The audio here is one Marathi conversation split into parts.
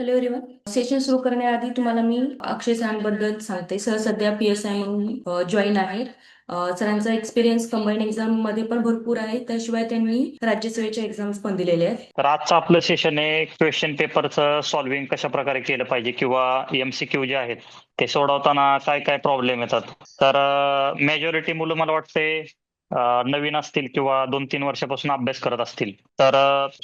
Hello everyone. सेशन सुरू करण्याआधी तुम्हाला मी अक्षय सरांबद्दल सांगते. सर सध्या PSI म्हणून जॉईन आहेत. सरांचा एक्सपिरियन्स कंबाईंड एक्झाम मध्ये पण भरपूर आहे. त्याशिवाय त्यांनी राज्यसेवेच्या एक्झाम्स पण दिलेले आहेत. तर आजचं आपलं सेशन आहे क्वेश्चन पेपरचं सॉल्व्हिंग कशा प्रकारे केलं पाहिजे किंवा MCQ जे आहेत ते सोडवताना काय काय प्रॉब्लेम येतात. तर मेजॉरिटी मुलं मला वाटते नवीन असतील किंवा 2-3 वर्षापासून अभ्यास करत असतील. तर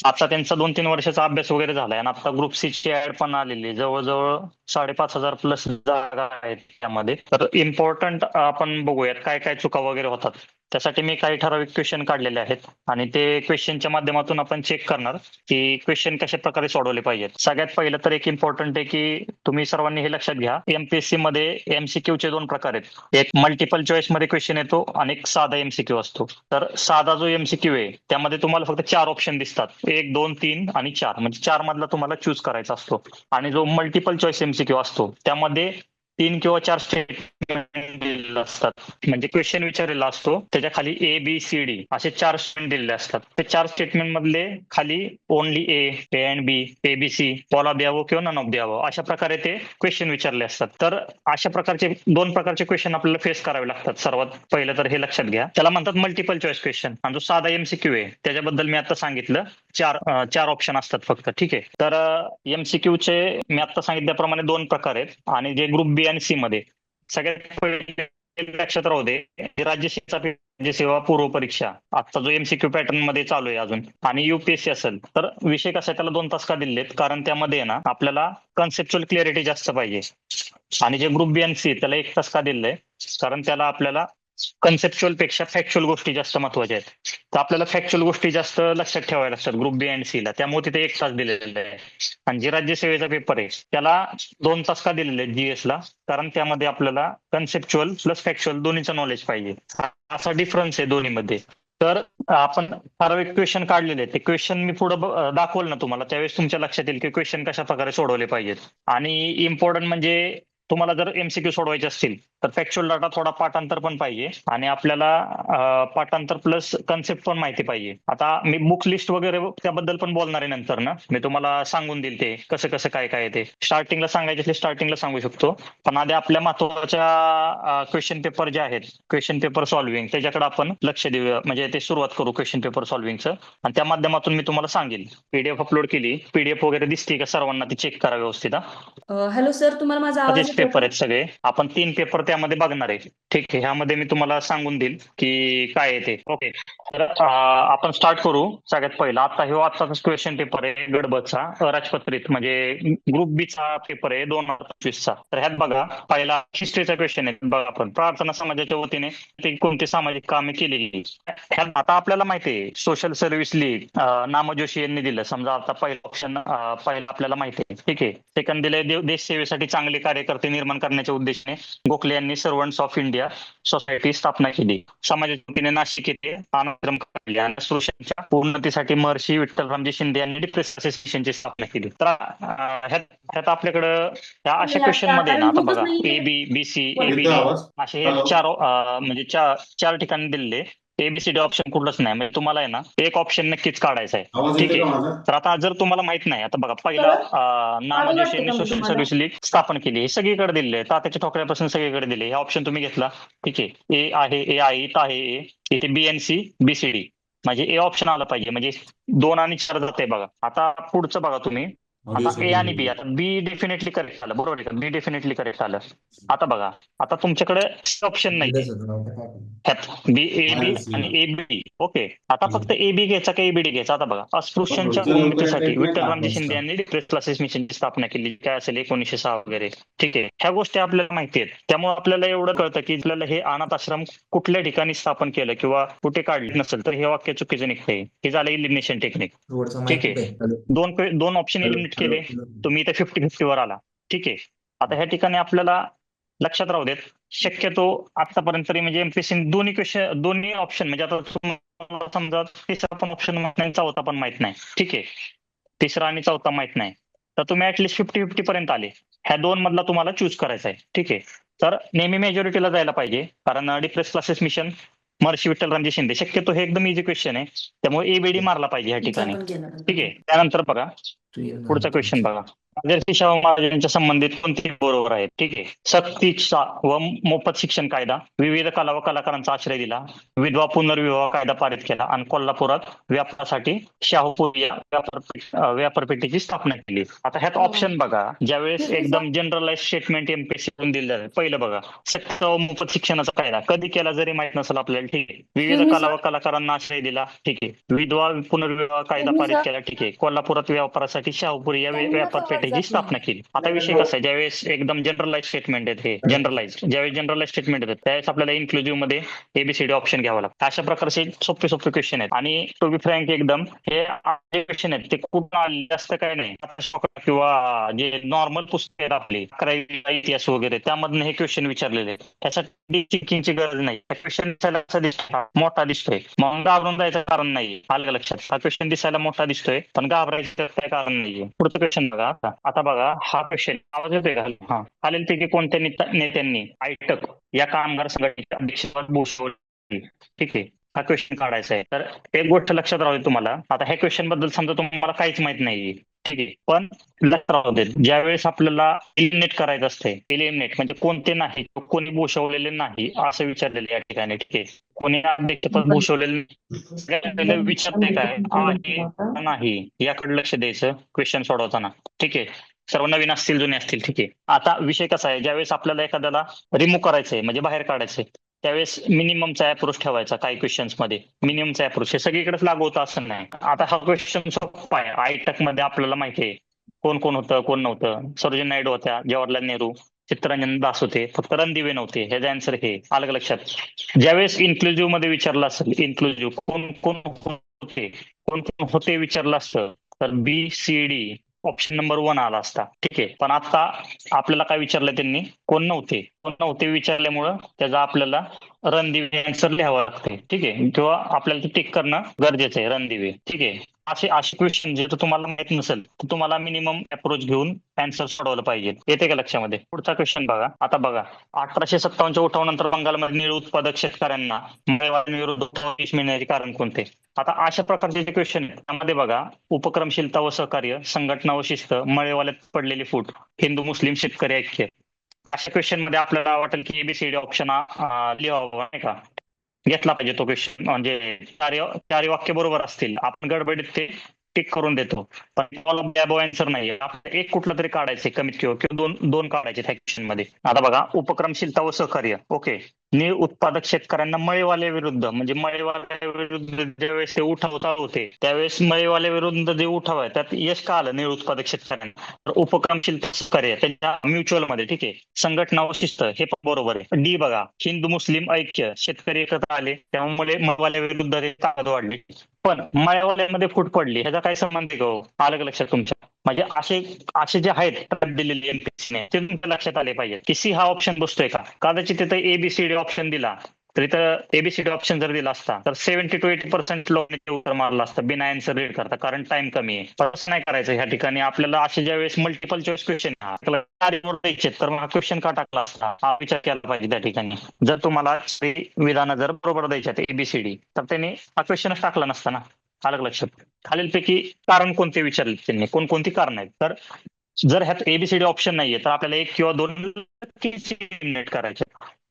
आता त्यांचा 2-3 वर्षाचा अभ्यास वगैरे झालाय आणि आता ग्रुप सी ची ऍड पण आलेली आहे. जवळजवळ 5,500 प्लस जागा आहेत त्यामध्ये. तर इम्पॉर्टंट आपण बघूयात काय काय चुका वगैरे होतात. त्यासाठी मी काही ठराविक क्वेश्चन काढलेले आहेत आणि ते क्वेश्चनच्या माध्यमातून आपण चेक करणार की क्वेश्चन कशा प्रकारे सोडवले पाहिजेत. सगळ्यात पहिलं तर एक इम्पॉर्टंट आहे की तुम्ही सर्वांनी हे लक्षात घ्या, MPSC मध्ये MCQ चे 2 प्रकार आहेत. एक मल्टिपल चॉईस मध्ये क्वेश्चन येतो आणि एक साधा MCQ असतो. तर साधा जो MCQ आहे त्यामध्ये तुम्हाला फक्त 4 ऑप्शन दिसतात, 1, 2, 3 आणि 4, म्हणजे 4 मधला तुम्हाला चूज करायचा असतो. आणि जो मल्टिपल चॉईस MCQ असतो त्यामध्ये 3 किंवा 4 स्टेटमेंट दिलेले असतात, म्हणजे क्वेश्चन विचारलेला असतो त्याच्या खाली ABCD असे 4 स्टेटमेंट दिलेले असतात. ते 4 स्टेटमेंट मधले खाली only A and B, ABC, all of the above किंवा नन ऑफ द अबव्ह अशा प्रकारे ते क्वेश्चन विचारले असतात. तर अशा प्रकारचे 2 प्रकारचे क्वेश्चन आपल्याला फेस करावे लागतात. सर्वात पहिलं तर हे लक्षात घ्या, त्याला म्हणतात मल्टिपल चॉईस क्वेश्चन. आणि जो साधा MCQ आहे त्याच्याबद्दल मी आता सांगितलं, 4 ऑप्शन असतात फक्त. ठीक आहे. तर MCQ चे मी आता सांगितल्याप्रमाणे 2 प्रकार आहेत आणि जे ग्रुप बी आणि सी मध्ये सगळ्यात पहिले लक्षात राहू दे, राज्यसेवा पूर्व परीक्षा आता जो MCQ पॅटर्न मध्ये चालू आहे अजून आणि UPSC असेल तर विषय कसा आहे, त्याला 2 तास का दिलेत कारण त्यामध्ये ना आपल्याला कन्सेप्च्युअल क्लॅरिटी जास्त पाहिजे. आणि जे ग्रुप बी आणि सी त्याला 1 तास का दिलंय कारण त्याला आपल्याला कन्सेप्च्युअल पेक्षा फॅक्च्युअल गोष्टी जास्त महत्वाच्या आहेत. तर आपल्याला फॅक्च्युअल गोष्टी जास्त लक्षात ठेवायला लागतात ग्रुप बी आणि सी ला, त्यामुळे तिथे 1 तास दिलेलं आहे. आणि जे राज्यसेवेचा पेपर आहे त्याला 2 तास का दिलेले आहेत GS ला, कारण त्यामध्ये आपल्याला कन्सेप्च्युअल प्लस फॅक्च्युअल दोन्हीचं नॉलेज पाहिजे. असा डिफरन्स आहे दोन्हीमध्ये. तर आपण ठराविक क्वेश्चन काढलेले आहेत, ते क्वेश्चन मी पुढे दाखवलं ना तुम्हाला, त्यावेळेस तुमच्या लक्षात येईल की क्वेश्चन कशा प्रकारे सोडवले पाहिजेत. आणि इम्पॉर्टंट म्हणजे तुम्हाला जर MCQ सोडवायचे असतील तर फॅक्च्युअल डाटा थोडा पाठांतर पण पाहिजे आणि आपल्याला पाठांतर प्लस कन्सेप्ट पण माहिती पाहिजे. आता मी बुक लिस्ट वगैरे त्याबद्दल पण बोलणार आहे नंतर ना, मी तुम्हाला सांगून देईल ते कसं कसं काय काय ते. स्टार्टिंगला सांगायचे असले स्टार्टिंगला सांगू शकतो, पण आधी आपल्या महत्वाच्या क्वेश्चन पेपर जे आहेत, क्वेश्चन पेपर सॉल्व्हिंग, त्याच्याकडे आपण लक्ष देऊया. म्हणजे ते सुरुवात करू क्वेश्चन पेपर सॉल्व्हिंगचं आणि त्या माध्यमातून मी तुम्हाला सांगेल. PDF अपलोड केली, PDF वगैरे दिसते का सर्वांना, ती चेक करा व्यवस्थित. हॅलो सर, तुम्हाला माझा आवाज तेच येतोय पेपर का? आहेत सगळे, आपण 3 पेपर त्यामध्ये बघणार आहे. ठीक आहे, ह्यामध्ये मी तुम्हाला सांगून देईल की काय आहे ते. ओके, तर आपण स्टार्ट करू. सगळ्यात पहिला आता हे आजचाच क्वेश्चन पेपर आहे गडबडचा अराजपत्रित, म्हणजे ग्रुप बी चा पेपर आहे 2025 चा. तर ह्यात बघा पहिला हिस्ट्रीचा क्वेश्चन आहे. बघा आपण प्रार्थना समाजाच्या वतीने ते कोणती सामाजिक कामे केलेली. ह्यात आता आपल्याला माहिती आहे सोशल सर्व्हिस लीग नामजोशी यांनी दिलं. समजा आता पहिला ऑप्शन पहिला आपल्याला माहिती आहे. ठीक आहे. सेकंड दिलंय देश सेवेसाठी चांगले कार्यकर्ते निर्माण करण्याच्या उद्देशाने गोखले यांनी सर्वंट्स ऑफ इंडिया सोसायटी स्थापना केली. समाजाच्या वतीने नाशिक येथे अनाथाश्रम काढले आणि अस्पृश्यांच्या उन्नतीसाठी महर्षी विठ्ठलरामजी शिंदे यांनी डिप्रेस असोसिएशनची स्थापना केली. तर ह्यात आपल्याकडं ह्या अशा क्वेश्चन मध्ये ना, आता बघा ABBC येतो ABD आवाज? असे हे हॅलो? 4 म्हणजे 4 ठिकाणी दिलेले. ABCD ऑप्शन कुठलंच नाही, म्हणजे तुम्हाला आहे ना एक ऑप्शन नक्कीच काढायचा आहे. आवाज ठीक येतो का आहे. माझा? तर आता जर तुम्हाला माहित नाही, आता बघा पहिला सर, आवाज नामजोशी वाटते यांनी का मी सोशल तुम्हाला? सर्व्हिस लीग स्थापन केली. हे सगळीकडे दिलेले आहे, तात्याच्या ठोकळ्यापासून सगळीकडे दिले. हे ऑप्शन तुम्ही घेतला. ठीक आहे. A आहे, A आहे, इथं आहे A, इथे B आणि C BCD, म्हणजे A ऑप्शन आलं पाहिजे. म्हणजे 2 आणि 4 जाते. बघा आता पुढचं बघा तुम्ही, ऑडिओ आता A आणि B, आता B डेफिनेटली करेक्ट आलं, बरोबर आहे का? B डेफिनेटली करेक्ट आलं. आता बघा, आता तुमच्याकडे ऑप्शन नाहीये ह्यात AB आणि AB. ओके, आता फक्त AB घ्यायचा का ABD घ्यायचा? आता बघा, अस्पृश्यांच्या उन्नतीसाठी विठ्ठलरामजी शिंदे यांनी डिप्रेस क्लासेस मिशनची स्थापना केली, काय असेल 1906 वगैरे. ठीक आहे. ह्या गोष्टी आपल्याला माहिती आहेत, त्यामुळे आपल्याला एवढं कळतं की आपल्याला हे अनाथ आश्रम कुठल्या ठिकाणी स्थापन केलं किंवा कुठे काढले नसेल तर हे वाक्य चुकीचं निघतंय. हे झालं इलिमिनेशन टेक्निक. ठीक आहे. 2 ऑप्शन इलिमिनेट केले, तुम्ही इथे 50-50 वर आला. ठीक आहे. आता ह्या ठिकाणी आपल्याला लक्षात राहू देत, शक्यतो आतापर्यंत तरी म्हणजे MPSC दोन्ही ऑप्शन, म्हणजे आता तुम्हाला समजा तिसरा पण ऑप्शन माहित नाही, चौथा पण माहित नाही. ठीक आहे. तिसरा आणि चौथा माहित नाही, तर तुम्ही ऍटलीस्ट 50-50 पर्यंत आले. ह्या 2 मधला तुम्हाला चूज करायचा आहे. ठीक आहे. तर नेहमी मेजॉरिटीला जायला पाहिजे, कारण डिप्रेस क्लासेस मिशन महर्षी विठ्ठलरामजी शिंदे, शक्यतो हे एकदम इझी क्वेश्चन आहे, त्यामुळे ABD मारला पाहिजे ह्या ठिकाणी. ठीक आहे. त्यानंतर बघा पुढचा क्वेश्चन बघा, राजर्षी शाहू महाराजांच्या संबंधित कोणतेही बरोबर आहेत. ठीक आहे. सक्तीचा व मोफत शिक्षण कायदा, विविध कला व कलाकारांचा आश्रय दिला, विधवा पुनर्विवाह कायदा पारित केला आणि कोल्हापुरात व्यापारासाठी शाहूपुरी या व्यापारपेठेची स्थापना केली. आता ह्यात ऑप्शन बघा, ज्यावेळेस एकदम जनरलाइज स्टेटमेंट एमपीएससी कडून दिलेलं आहे. पहिलं बघा, सक्तीचा व मोफत शिक्षणाचा कायदा कधी केला जरी माहित नसेल आपल्याला, ठीक आहे. विविध कला व कलाकारांना आश्रय दिला, ठीक आहे. विधवा पुनर्विवाह कायदा पारित केला, ठीक आहे. कोल्हापुरात व्यापारासाठी शाहूपुरी या व्यापारपेठेची स्थापना केली. आता विषय कसा आहे, ज्यावेळेस एकदम जनरलाइज स्टेटमेंट आहेत, हे जनरलाइज ज्यावेळेस जनरलाइज स्टेटमेंट येतात त्यावेळेस आपल्याला इन्क्लुझिव्ह मध्ये एबीसीडी ऑप्शन घ्यावा लागतं. अशा प्रकारचे सोपे सोपे क्वेश्चन आहेत. आणि टू बी फ्रँक एकदम हे जे क्वेश्चन आहेत ते खूप जास्त काय नाही, किंवा जे नॉर्मल पुस्तक आहेत आपली इतिहास वगैरे त्यामधनं हे क्वेश्चन विचारलेले आहेत. त्यासाठी चिकिंगची गरज नाही. क्वेश्चन दिसायला कसा दिसतो, मोठा दिसतोय, मग घाबरून जायचं कारण नाही. आलं लक्षात, हा क्वेश्चन दिसायला मोठा दिसतोय पण घाबरायचं काय कारण नाहीये. पुढचं क्वेश्चन बघा. आता बघा हा क्वेश्चन, आवाज येतोय का? हा. खालीलपैकी कोणत्या नेत्यांनी आयटक या कामगार संघटनेचे अध्यक्षपद भूषवले? ठीक आहे. हा क्वेश्चन काढायचा आहे. तर एक गोष्ट लक्षात राहू दे तुम्हाला. आता ह्या क्वेश्चन बद्दल समजा तुम्हाला काहीच माहित नाहीये, ठीक आहे, पण लक्षात राहू दे, ज्यावेळेस आपल्याला इलिमिनेट करायचं असते, इलिमिनेट म्हणजे कोणते नाही, कोणी भूषवलेले नाही असं विचारलेलं या ठिकाणी, ठीक आहे. कोणी अध्यक्षपद भूषवलेले विचारते काय आहे नाही याकडे लक्ष द्यायचं क्वेश्चन सोडवताना, ठीक आहे. सर्व नवीन असतील जुने असतील, ठीक आहे. आता विषय कसा आहे, ज्यावेळेस आपल्याला एखाद्याला रिमूव्ह करायचंय म्हणजे बाहेर काढायचंय त्यावेळेस मिनिममचा अप्रोच ठेवायचा. काही क्वेश्चन्स मध्ये मिनिममचा अप्रोच हे सगळीकडेच लागू होतं असं नाही. आता हा क्वेश्चन सोपा आहे. आयटक मध्ये आपल्याला माहिती आहे कोण कोण होतं कोण नव्हतं. सरोजिनी नायडू होत्या, जवाहरलाल नेहरू, चित्तरंजन दास होते, फक्त रणदिवे नव्हते. ह्याचं आन्सर हे आलं लक्षात. ज्यावेळेस इन्क्लुझिव्ह मध्ये विचारलं असेल, इन्क्लुझिव्ह कोण कोण होते कोण कोण होते विचारलं असतं तर B C D option number 1 आला असता, ठीक आहे. पण आता आपल्याला काय विचारलं त्यांनी, कोण नव्हते विचारल्यामुळं त्याचा आपल्याला रणदिवे आन्सर लिहावं लागते, ठीक आहे. किंवा आपल्याला ते टिक करणं गरजेचं आहे, रणदिवे, ठीक आहे. असे क्वेश्चन जे तुम्हाला माहित नसेल तर तुम्हाला मिनिमम अप्रोच घेऊन आन्सर सोडवलं पाहिजे. येते का लक्षामध्ये? पुढचा क्वेश्चन बघा. आता बघा, 1857च्या उठावानंतर बंगालमध्ये नीळ उत्पादक शेतकऱ्यांना विरुद्ध विष मिळण्याचे कारण कोणते? आता अशा प्रकारचे जे क्वेश्चन आहेत त्यामध्ये बघा, उपक्रमशीलता व सहकार्य, संघटना व शिस्त, मळेवाल्यात पडलेली फूट, हिंदू मुस्लिम शेतकरी ऐक्य. अशा क्वेश्चन मध्ये आपल्याला वाटेल की एबीसीडी ऑप्शन लिहावा नाही का, घेतला पाहिजे तो क्वेश्चन. म्हणजे चार वाक्य बरोबर असतील, आपण गडबडीत ते टिक करून देतो. पण आन्सर नाही, आपल्याला एक कुठलं तरी काढायचे कमीत किंवा दोन काढायचे त्या क्वेश्चन मध्ये. आता बघा, उपक्रमशीलता व सहकार्य, ओके. नीळ उत्पादक शेतकऱ्यांना मळेवाल्या विरुद्ध, म्हणजे मळेवाल्या विरुद्ध ज्यावेळेस ते उठाव चालू होते त्यावेळेस मळेवाल्या विरुद्ध जे उठाव आहे त्यात यश का आलं नीळ उत्पादक शेतकऱ्यांना? तर उपक्रमशीलता सहकार्य त्यांच्या म्युच्युअल मध्ये, ठीक आहे. संघटना व शिस्त हे पण बरोबर आहे. डी बघा, हिंदू मुस्लिम ऐक्य, शेतकरी एकत्र आले त्यामुळे मळेवाल्या विरुद्ध ताकद वाढली. पण मळेवाल्यामध्ये फूट पडली, ह्याचा काय संबंध आहे हो? आलं का लक्षात तुमच्या? म्हणजे असे जे आहेत ट्रॅप दिलेले एमपीएससीने ते तुमच्या लक्षात आले पाहिजे की सी हा ऑप्शन बसतोय का. कदाचित तिथं एबीसीडी ऑप्शन दिला तर इथं एबीसीडी ऑप्शन जर दिला असता तर 70 to 80% लोकांनी उत्तर मारलं असतं बिना आन्सर रीड करता, कारण टाइम कमी आहे. तसं नाही करायचं ह्या ठिकाणी. आपल्याला असे ज्या वेळेस मल्टिपल चॉईस क्वेश्चन द्यायचे तर मग हा क्वेश्चन का टाकला असता हा विचार केला पाहिजे त्या ठिकाणी. जर तुम्हाला विधानं जर बरोबर द्यायच्यात एबीसीडी तर त्यांनी हा क्वेश्चनच टाकला नसता ना. आलं लक्षात. खालीलपैकी कारण कोणते विचारले त्यांनी, कोणकोणती कारण आहेत? तर जर ह्यात एबीसीडी ऑप्शन नाहीये तर आपल्याला 1 किंवा 2 नक्की करायचे.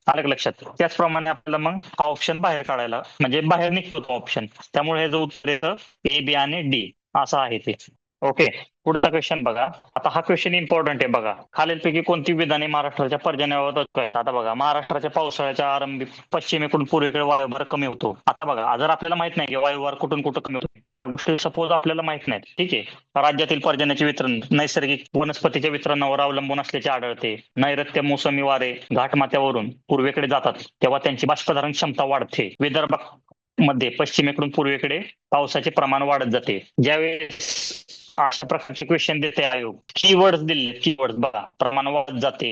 आलं लक्षात. त्याचप्रमाणे आपल्याला मग हा ऑप्शन बाहेर काढायला म्हणजे बाहेर निघतो तो ऑप्शन. त्यामुळे हे जो उत्तर येतं ए, बी आणि डी असं आहे ते. ओके. पुढचा क्वेश्चन बघा. आता हा क्वेश्चन इम्पॉर्टंट आहे बघा. खालीलपैकी कोणती विधाने महाराष्ट्राच्या पर्जन्यबाबत आहेत? आता बघा, महाराष्ट्राच्या पावसाळ्याच्या आरंभी पश्चिमेकडून पूर्वेकडे वायुभार कमी होतो. आता बघा, जर आपल्याला माहित नाही की वायुभार कुठून कुठं कमी होतो, सपोज आपल्याला माहित नाही, ठीक आहे. राज्यातील पर्जन्याचे वितरण नैसर्गिक वनस्पतीच्या वितरणावर अवलंबून असल्याचे आढळते. नैऋत्य मोसमी वारे घाटमाथ्यावरून पूर्वेकडे जातात तेव्हा त्यांची बाष्पधारण क्षमता वाढते. विदर्भामध्ये पश्चिमेकडून पूर्वेकडे पावसाचे प्रमाण वाढत जाते. ज्यावेळेस अशा प्रकारचे क्वेश्चन देते आयोग, कीवर्ड दिले, कीवर्ड बघा, प्रमाण वाढत जाते,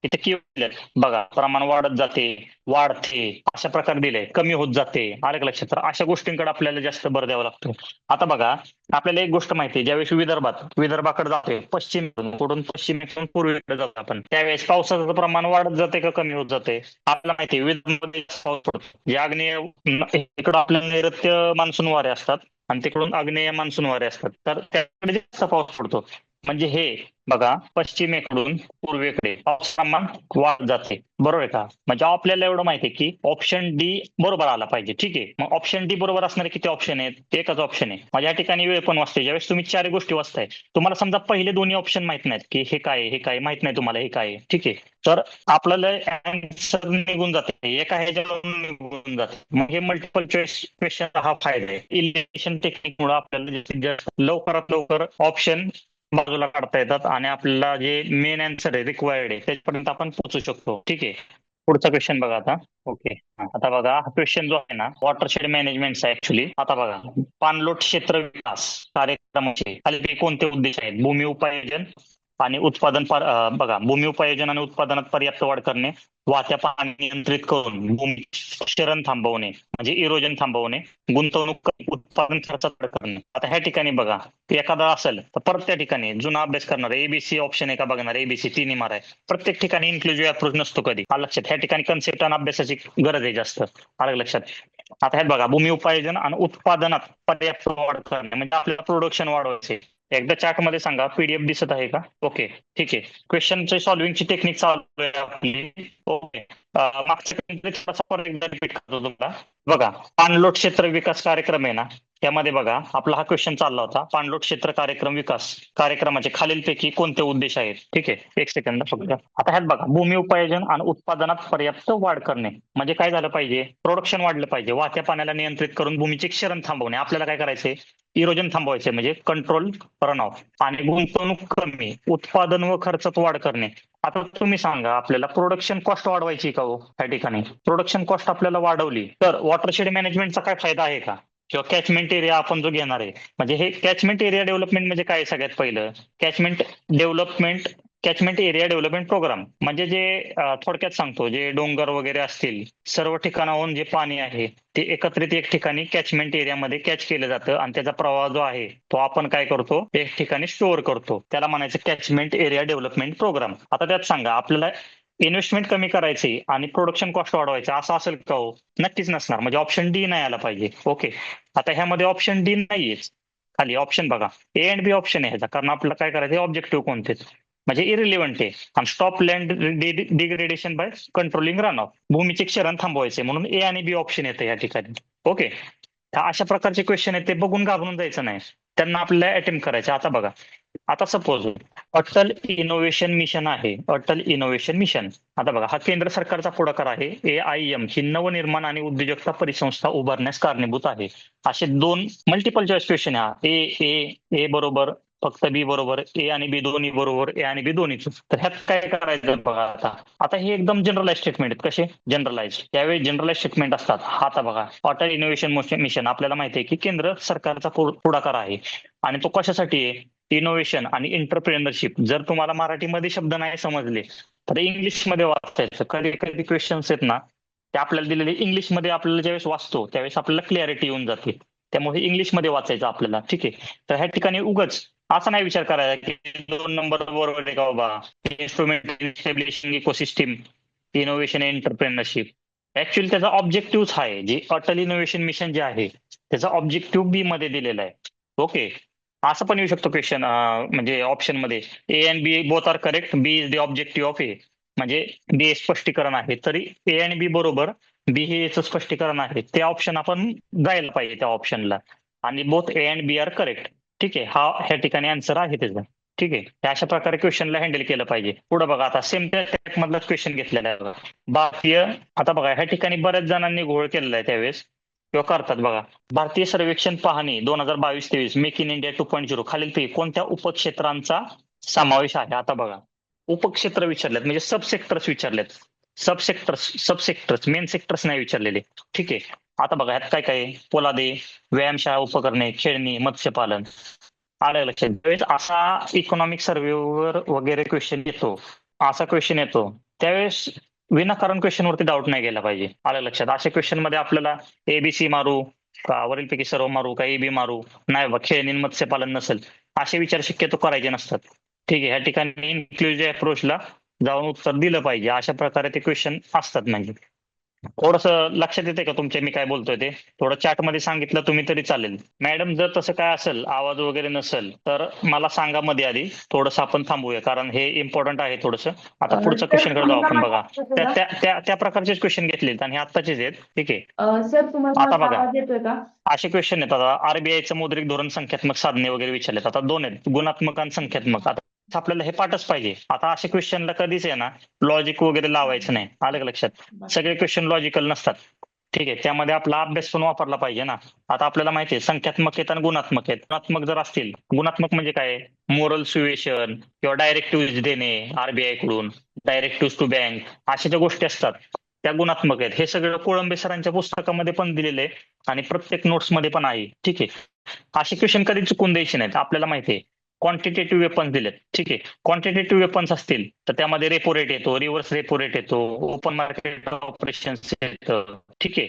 इथे कीवर्ड बघा, प्रमाण वाढत जाते, वाढते, अशा प्रकारे दिले, कमी होत जाते. आलं का लक्षात. तर अशा गोष्टींकडे आपल्याला जास्त भर द्यावा लागतो. आता बघा, आपल्याला एक गोष्ट माहिती आहे, ज्यावेळेस विदर्भाकडे जाते पश्चिमेकडून पूर्वेकडे जातो आपण, त्यावेळेस पावसाचं प्रमाण वाढत जाते का कमी होत जाते? आपल्याला माहिती आहे विदर्भामध्ये पाऊस पडतो. जे आग्नेय इकडं आपल्या नैऋत्य मान्सून वारे असतात आणि तिकडून आग्नेय मान्सून वारे असतात, तर त्याकडे जास्त पाऊस पडतो. म्हणजे हे बघा पश्चिमेकडून पूर्वेकडे पावसामान वाढत जाते, बरोबर आहे का? म्हणजे आपल्याला एवढं माहिती आहे की ऑप्शन डी बरोबर आला पाहिजे. ठीक आहे, मग ऑप्शन डी बरोबर असणारे किती ऑप्शन आहेत? एकच ऑप्शन आहे. म्हणजे या ठिकाणी वेळ पण वाचते. ज्यावेळेस तुम्ही चार गोष्टी वाचताय, तुम्हाला समजा पहिले दोन्ही ऑप्शन माहित नाहीत की हे काय आहे, हे काय माहित नाही तुम्हाला, हे काय आहे. ठीक आहे, तर आपल्याला आन्सर निघून जाते, एका ह्याच्यावरून निघून जाते. मग हे मल्टिपल चॉईस क्वेश्चन हा फायदा आहे. इलिमिनेशन टेक्निकमुळे आपल्याला जास्तीत जास्त लवकरात लवकर ऑप्शन बाजूला काढता येतात आणि आपल्याला जे मेन आन्सर आहे रिक्वायर्ड आहे त्याच्यापर्यंत आपण पोहोचू शकतो. ठीक आहे, पुढचा क्वेश्चन बघा आता. ओके, आता बघा हा क्वेश्चन जो आहे ना वॉटरशेड मॅनेजमेंटचा ऍक्च्युली. आता बघा पाणलोट क्षेत्र विकास कार्यक्रमाचे खाली कोणते उद्देश आहेत? भूमी उपाययोजन आणि उत्पादन बघा भूमी उपाययोजन आणि उत्पादनात पर्याप्त वाढ करणे, वाहत्या पाणी नियंत्रित करून भूमी क्षरण थांबवणे म्हणजे इरोजन थांबवणे, गुंतवणूक उत्पादन खर्चात वाढ करणे. आता ह्या ठिकाणी बघा एखादा असेल तर परत त्या ठिकाणी जुना अभ्यास करणार एबीसी ऑप्शन आहे का बघणार, एबीसी तिन्ही मारा आहे. प्रत्येक ठिकाणी इन्क्लुझिव्ह अप्रोच नसतो कधी, आलं लक्षात? ह्या ठिकाणी कन्सेप्ट आणि अभ्यासाची गरज आहे जास्त, आलं लक्षात? आता हे बघा भूमी उपाययोजन आणि उत्पादनात पर्याप्त वाढ करणे म्हणजे आपल्याला प्रोडक्शन वाढवायचे. एकदा चार्ट मध्ये सांगा, पीडीएफ दिसत आहे का? ओके, ठीक आहे. क्वेश्चनचे सॉल्व्हिंगची टेक्निक चालू आहे आपली. ओके, मागच्या परत एकदा रिपीट करतो तुम्हाला. बघा पाणलोट क्षेत्र विकास कार्यक्रम आहे ना, त्यामध्ये बघा आपला हा क्वेश्चन चालला होता. पाणलोट क्षेत्र कार्यक्रम विकास कार्यक्रमाचे खालीलपैकी कोणते उद्देश आहेत? ठीक आहे, एक सेकंद फक्त. आता ह्यात बघा भूमी उपाययोजन आणि उत्पादनात पर्याप्त वाढ करणे म्हणजे काय झालं पाहिजे? प्रोडक्शन वाढलं पाहिजे. वाहत्या पाण्याला नियंत्रित करून भूमीचे क्षरण थांबवणे. आपल्याला काय करायचंय? इरोजन थांबवायचे म्हणजे कंट्रोल रन ऑफ. आणि गुंतवणूक कमी, उत्पादन व खर्चात वाढ करणे. आता तुम्ही सांगा आपल्याला प्रोडक्शन कॉस्ट वाढवायची का हो? त्या ठिकाणी प्रोडक्शन कॉस्ट आपल्याला वाढवली तर वॉटरशेड मॅनेजमेंटचा काय फायदा आहे का? किंवा कॅचमेंट एरिया आपण जो घेणार आहे म्हणजे हे कॅचमेंट एरिया डेव्हलपमेंट म्हणजे काय? सगळ्यात पहिलं कॅचमेंट एरिया डेव्हलपमेंट प्रोग्राम म्हणजे जे थोडक्यात सांगतो, जे डोंगर वगैरे असतील सर्व ठिकाणाहून जे पाणी आहे ते एकत्रित एक ठिकाणी कॅचमेंट एरियामध्ये कॅच केलं जातं आणि त्याचा प्रवाह जो आहे तो आपण काय करतो? एक ठिकाणी स्टोअर करतो. त्याला म्हणायचं कॅचमेंट एरिया डेव्हलपमेंट प्रोग्राम. आता त्यात सांगा आपल्याला इन्व्हेस्टमेंट कमी करायची आणि प्रोडक्शन कॉस्ट वाढवायचा असं असेल का हो? नक्कीच नसणार. म्हणजे ऑप्शन डी नाही आला पाहिजे. ओके, आता ह्यामध्ये ऑप्शन डी नाहीयेच. खाली ऑप्शन बघा ए अँड बी ऑप्शन आहे ह्याचा, कारण आपल्याला काय करायचं ऑब्जेक्टिव्ह कोणतेच म्हणजे इरिलिव्हंट आहे. आणि stop land degradation by controlling run off, भूमीचे क्षरण थांबवायचे म्हणून ए आणि बी ऑप्शन येतं या ठिकाणी. ओके, अशा प्रकारचे क्वेश्चन आहेत ते बघून घाबरून जायचं नाही, त्यांना आपल्याला अटेम्प्ट करायचे. आता बघा, आता सपोज अटल इनोव्हेशन मिशन आहे, अटल इनोव्हेशन मिशन. आता बघा हा केंद्र सरकारचा पुढाकार आहे. AIM ही नवनिर्माण आणि उद्योजकता परिसंस्था उभारण्यास कारणीभूत आहे. असे दोन मल्टिपल चॉईस क्वेश्चन आहे. ए बरोबर, फक्त बी बरोबर, ए आणि बी दोन्ही बरोबर, ए आणि बी दोन्ही चूक. तर ह्यात काय करायचं बघा. आता हे एकदम जनरलाइज स्टेटमेंट आहेत. कसे जनरलाइज? त्यावेळी जनरलाइज स्टेटमेंट असतात. आता बघा अटल इनोव्हेशन मिशन आपल्याला माहिती आहे की केंद्र सरकारचा पुढाकार आहे आणि तो कशासाठी आहे? इनोव्हेशन आणि एंटरप्रेनरशिप. जर तुम्हाला मराठीमध्ये शब्द नाही समजले तर इंग्लिशमध्ये वाचायचं. कधी कधी क्वेश्चन्स आहेत ना ते आपल्याला दिलेले इंग्लिशमध्ये, आपल्याला ज्यावेळेस वाचतो त्यावेळेस आपल्याला क्लॅरिटी येऊन जाते. त्यामुळे इंग्लिशमध्ये वाचायचं आपल्याला. ठीक आहे, तर ह्या ठिकाणी उगाच असा नाही विचार करायचा की 2 नंबर बरोबर आहे का बाबा, instrument इस्टॅब्लिशिंग ecosystem innovation entrepreneurship. Actually त्याचा ऑब्जेक्टिव्ह आहे, जे अटल इनोव्हेशन मिशन जे आहे त्याचा ऑब्जेक्टिव्ह बी मध्ये दिलेला आहे. ओके, असं पण येऊ शकतो क्वेश्चन म्हणजे ऑप्शन मध्ये A and B both are correct, B is the objective of A. म्हणजे बी हे स्पष्टीकरण आहे, तरी ए आणि बी बरोबर, बी हे याचं स्पष्टीकरण आहे. ते ऑप्शन आपण जायला पाहिजे त्या ऑप्शनला. आणि both A and B are correct. ठीक आहे, हा ह्या ठिकाणी आन्सर आहे त्याचा. ठीक आहे, अशा प्रकारे क्वेश्चनला हँडल केलं पाहिजे. पुढे बघा आता सेम टाईप मधला क्वेश्चन घेतलेला आहे बघा. भारतीय, आता बघा ह्या ठिकाणी बऱ्याच जणांनी घोळ केलेला आहे त्यावेळेस किंवा करतात बघा. भारतीय सर्वेक्षण पाहणी 2022-23 मेक इन इंडिया 2.0 खालीलपैकी कोणत्या उपक्षेत्रांचा समावेश आहे? आता बघा उपक्षेत्र विचारलेत म्हणजे सबसेक्टर्स विचारलेत. सबसेक्टर्स मेन सेक्टर्स नाही विचारलेले. ठीक आहे, आता बघा ह्यात काय काय? पोलादे, व्यायामशाळा उपकरणे, खेळणी, मत्स्यपालन. आलं लक्षात? ज्यावेळेस असा इकॉनॉमिक सर्व्हेवर वगैरे क्वेश्चन येतो, असा क्वेश्चन येतो त्यावेळेस विनाकारण क्वेश्चन वरती डाऊट नाही गेला पाहिजे. आलं लक्षात? अशा क्वेश्चन मध्ये आपल्याला एबीसी मारू का, वरीलपैकी सर्व मारू का, एबी मारू, नाही बा खेळणी मत्स्यपालन नसेल, असे विचार शक्यतो करायचे नसतात. ठीक आहे, ह्या ठिकाणी इन्क्लुझिव्ह अप्रोचला जाऊन उत्तर दिलं पाहिजे. अशा प्रकारे ते क्वेश्चन असतात म्हणजे. थोडस लक्षात येते का तुमच्या मी काय बोलतोय ते? थोडं chat मध्ये सांगितलं तुम्ही तरी चालेल. मॅडम जर तसं काय असेल, आवाज वगैरे नसेल, तर मला सांगा मध्ये आधी. थोडंसं आपण थांबूया, कारण हे इम्पॉर्टंट आहे थोडंसं. आता पुढच्या सर क्वेश्चन कडे जाऊ तुम्हाला आपण. माझा बघा, आवाज येतोय त्या का? त्या त्या त्या प्रकारचेच क्वेश्चन घेतलेत आणि हे आत्ताचेच आहेत. ठीक आहे. सर तुम्हाला आता माझा बघा, आवाज येतोय का? असे क्वेश्चन आहेत. आता आरबीआयचं मौद्रिक धोरण संख्यात्मक साधने वगैरे विचारलेत. आता दोन आहेत, गुणात्मक आणि संख्यात्मक. आता आपल्याला हे पाठच पाहिजे. आता अशा क्वेश्चनला कधीच आहे ना लॉजिक वगैरे लावायचं नाही. आलं का लक्षात? सगळे क्वेश्चन लॉजिकल नसतात. ठीक आहे. त्यामध्ये आपला अभ्यास पण वापरला पाहिजे ना. आता आपल्याला माहिती आहे संख्यात्मक आहेत आणि गुणात्मक आहेत. गुणात्मक जर असतील, गुणात्मक म्हणजे काय? मोरल सुएशन किंवा डायरेक्टिव्ह देणे आरबीआय कडून, डायरेक्टिव्ह टू बँक, अशा ज्या गोष्टी असतात त्या गुणात्मक आहेत. हे सगळं कोळंबे सरांच्या पुस्तकामध्ये पण दिलेलं आहे आणि प्रत्येक नोट्समध्ये पण आहे. ठीक आहे. असे क्वेश्चन कधी चुकून द्यायचे नाहीत. आपल्याला माहिती आहे क्वांटिटेटिव्ह वेपन्स दिलेत. ठीक आहे. क्वांटिटेटिव्ह वेपन्स असतील तर त्यामध्ये रेपो रेट येतो, रिव्हर्स रेपो रेट येतो, ओपन मार्केट ऑपरेशन्स येतं. ठीक आहे.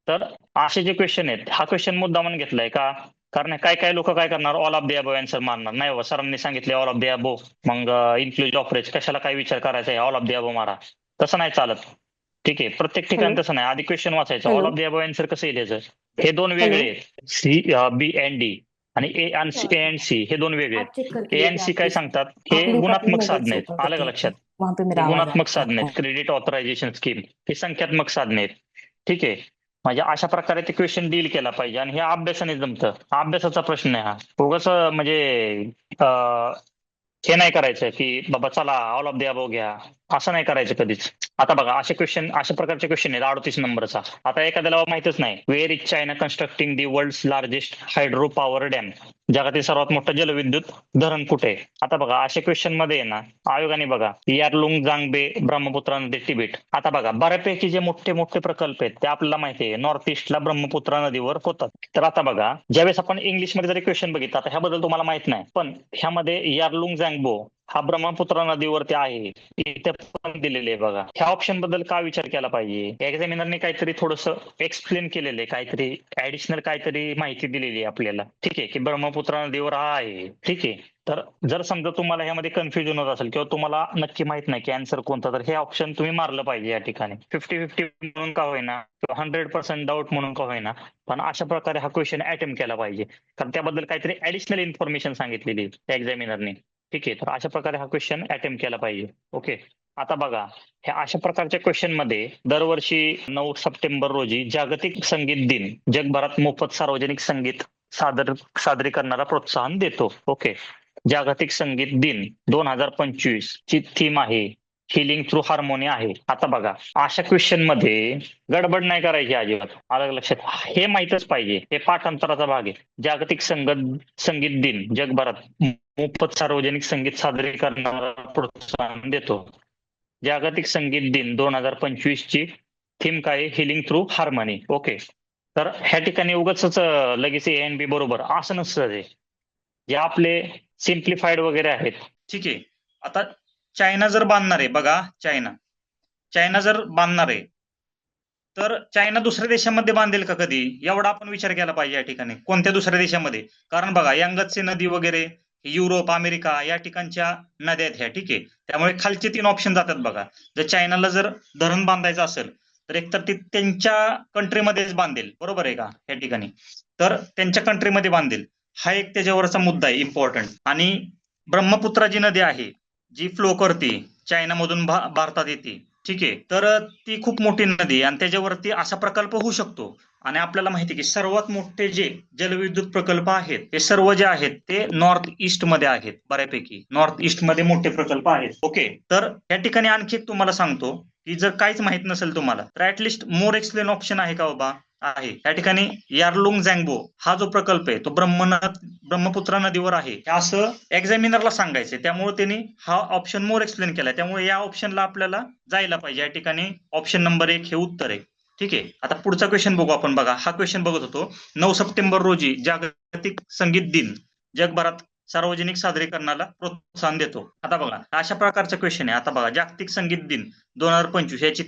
तर असे जे क्वेश्चन आहेत, हा क्वेश्चन मुद्दामून घेतलाय का? कारण काय काय लोक काय करणार, all of the above answer मारणार. नाही बाबा, सरांनी सांगितले ऑल ऑफ द अबो, मग इन्क्लुजिव्ह ऑपरेट कशाला काय विचार करायचा आहे, ऑल ऑफ द अबो मारा. तसं नाही चालत. ठीक आहे. प्रत्येक ठिकाणी हॅलो तसं नाही. आधी क्वेश्चन वाचायचं, all hello of the above answer कसं येईल याचं? हे दोन हॅलो वेगळे आहेत. सी, बी अँड डी आणि ए अँड सी हे दोन वेगळे आप आहेत. चेक करके ए अँड देखिए सी आप काय प्लीज। सांगतात? हे आप लिंक अपने गुणात्मक मोबाइल साधने से आहेत. ओपन आलं का करके लक्षात? देखिए, वहां पे हे मेरा आवाज गुणात्मक आता साधने है। आहेत. क्रेडिट ऑथरायझेशन स्कीम हे संख्यात्मक साधने आहेत. ठीक आहे. म्हणजे अशा प्रकारे ते क्वेश्चन डील केला पाहिजे आणि हे अभ्यासाने जमतं. हा अभ्यासाचा प्रश्न आहे हा. उगाच म्हणजे अं, हे नाही करायचं की बाबा चला ऑल ऑफ द अबोव घ्या, असं नाही करायचं कधीच. आता बघा, असे क्वेश्चन, अशा प्रकारचे क्वेश्चन आहेत 38 नंबरचा. आता एखाद्याला माहितच नाही, where is China constructing the world's largest hydro power dam, जगातील सर्वात मोठं जलविद्युत धरण कुठे आहे? आता बघा, अशा क्वेश्चन मध्ये आहे ना आयोगाने बघा यारलुंग जांगबे ब्रह्मपुत्रा नदी तिबेट. आता बघा, बऱ्यापैकी जे मोठे मोठे प्रकल्प आहेत ते आपल्याला माहिती आहे नॉर्थ ईस्टला ब्रह्मपुत्रा नदीवर होतात. तर आता बघा, ज्यावेळेस आपण इंग्लिशमध्ये जरी क्वेश्चन बघितला, आता ह्याबद्दल तुम्हाला माहित नाही, पण ह्यामध्ये यारलुंग जांगबो हा ब्रह्मपुत्रा नदीवरती आहे, इथे पण दिलेले आहे बघा. ह्या ऑप्शन बद्दल का विचार केला पाहिजे? एक्झामिनरने काहीतरी थोडंसं एक्सप्लेन केलेलं आहे, काहीतरी ऍडिशनल काहीतरी माहिती दिलेली आहे आपल्याला. ठीक आहे, की ब्रह्मपुत्रा नदीवर हा आहे. ठीक आहे. तर जर समजा तुम्हाला ह्यामध्ये कन्फ्युजन होत असेल किंवा तुम्हाला नक्की माहित नाही की आन्सर कोणता, तर हे ऑप्शन तुम्ही मारलं पाहिजे या ठिकाणी. 50-50 म्हणून का होईना किंवा 100% डाऊट म्हणून का होईना, पण अशा प्रकारे हा क्वेश्चन अटेम्प्ट केला पाहिजे, कारण त्याबद्दल काहीतरी ऍडिशनल इन्फॉर्मेशन सांगितलेली आहे एक्झामिनरने. ठीक आहे. तर अशा प्रकारे हा क्वेश्चन अटेम्प्ट केला पाहिजे. ओके. आता बघा, ह्या अशा प्रकारच्या क्वेश्चन मध्ये दरवर्षी 9 सप्टेंबर रोजी जागतिक संगीत दिन जगभरात मोफत सार्वजनिक संगीत सादरीकरणाला प्रोत्साहन देतो. ओके. जागतिक संगीत दिन 2025 ची थीम आहे हिलिंग थ्रू हार्मोनी आहे. आता बघा, अशा क्वेश्चन मध्ये गडबड नाही करायची अजिबात. आलं लक्षात? हे माहितच पाहिजे, हे पाठांतराचा भाग आहे. जागतिक संगीत दिन जगभरात मोफत सार्वजनिक संगीत सादरीकरणाला प्रोत्साहन देतो. जागतिक संगीत दिन 2025 ची थीम काय? Healing through harmony. ओके. तर ह्या ठिकाणी उगाच लगेच ए एन बी बरोबर असं नसतं ते. जे आपले सिम्प्लिफाईड वगैरे आहेत. ठीक आहे. आता चायना जर बांधणार आहे, बघा चायना जर बांधणार आहे, तर चायना दुसऱ्या देशामध्ये बांधेल का कधी? एवढा आपण विचार केला पाहिजे या ठिकाणी. कोणत्या दुसऱ्या देशामध्ये? कारण बघा, यांगत्से नदी वगैरे युरोप, अमेरिका या ठिकाणच्या नद्या आहेत ह्या. ठीक आहे. त्यामुळे खालचे 3 ऑप्शन जातात बघा. जर चायनाला जर धरण बांधायचं असेल तर एकतर ते त्यांच्या कंट्रीमध्येच बांधेल, बरोबर आहे का? या ठिकाणी तर त्यांच्या कंट्रीमध्ये बांधेल, हा एक त्याच्यावरचा मुद्दा आहे इम्पॉर्टंट. आणि ब्रह्मपुत्रा जी नदी आहे, जी फ्लो करते चायनामधून भारतात येते, ठीक आहे, तर ती खूप मोठी नदी आहे आणि त्याच्यावरती असा प्रकल्प होऊ शकतो. आणि आपल्याला माहिती आहे की सर्वात मोठे जे जलविद्युत प्रकल्प आहेत ते सर्व जे आहेत ते नॉर्थ ईस्ट मध्ये आहेत. बऱ्यापैकी नॉर्थ ईस्ट मध्ये मोठे प्रकल्प आहेत. ओके. तर या ठिकाणी आणखी एक तुम्हाला सांगतो की जर काहीच माहित नसेल तुम्हाला, तर ऍटलिस्ट मोर एक्सप्लेन ऑप्शन आहे का बाबा? आहे. या ठिकाणी यारलुंग जांगबो हा जो प्रकल्प आहे तो ब्रह्मपुत्रा नदीवर आहे, हे असं एक्झामिनरला सांगायचंय. त्यामुळे त्यांनी हा ऑप्शन मोर एक्सप्लेन केलाय. त्यामुळे या ऑप्शनला आपल्याला जायला पाहिजे. या ठिकाणी ऑप्शन नंबर 1 हे उत्तर आहे. ठीक आहे. आता पुढचा क्वेश्चन बघू आपण. बघा, हा क्वेश्चन बघत होतो. 9 सप्टेंबर रोजी जागतिक संगीत दिन जगभरात सार्वजनिक सादरीकरणाला प्रोत्साहन देतो. आता बघा, अशा प्रकारचा क्वेश्चन आहे. आता बघा, जागतिक संगीत दिन 2025 याची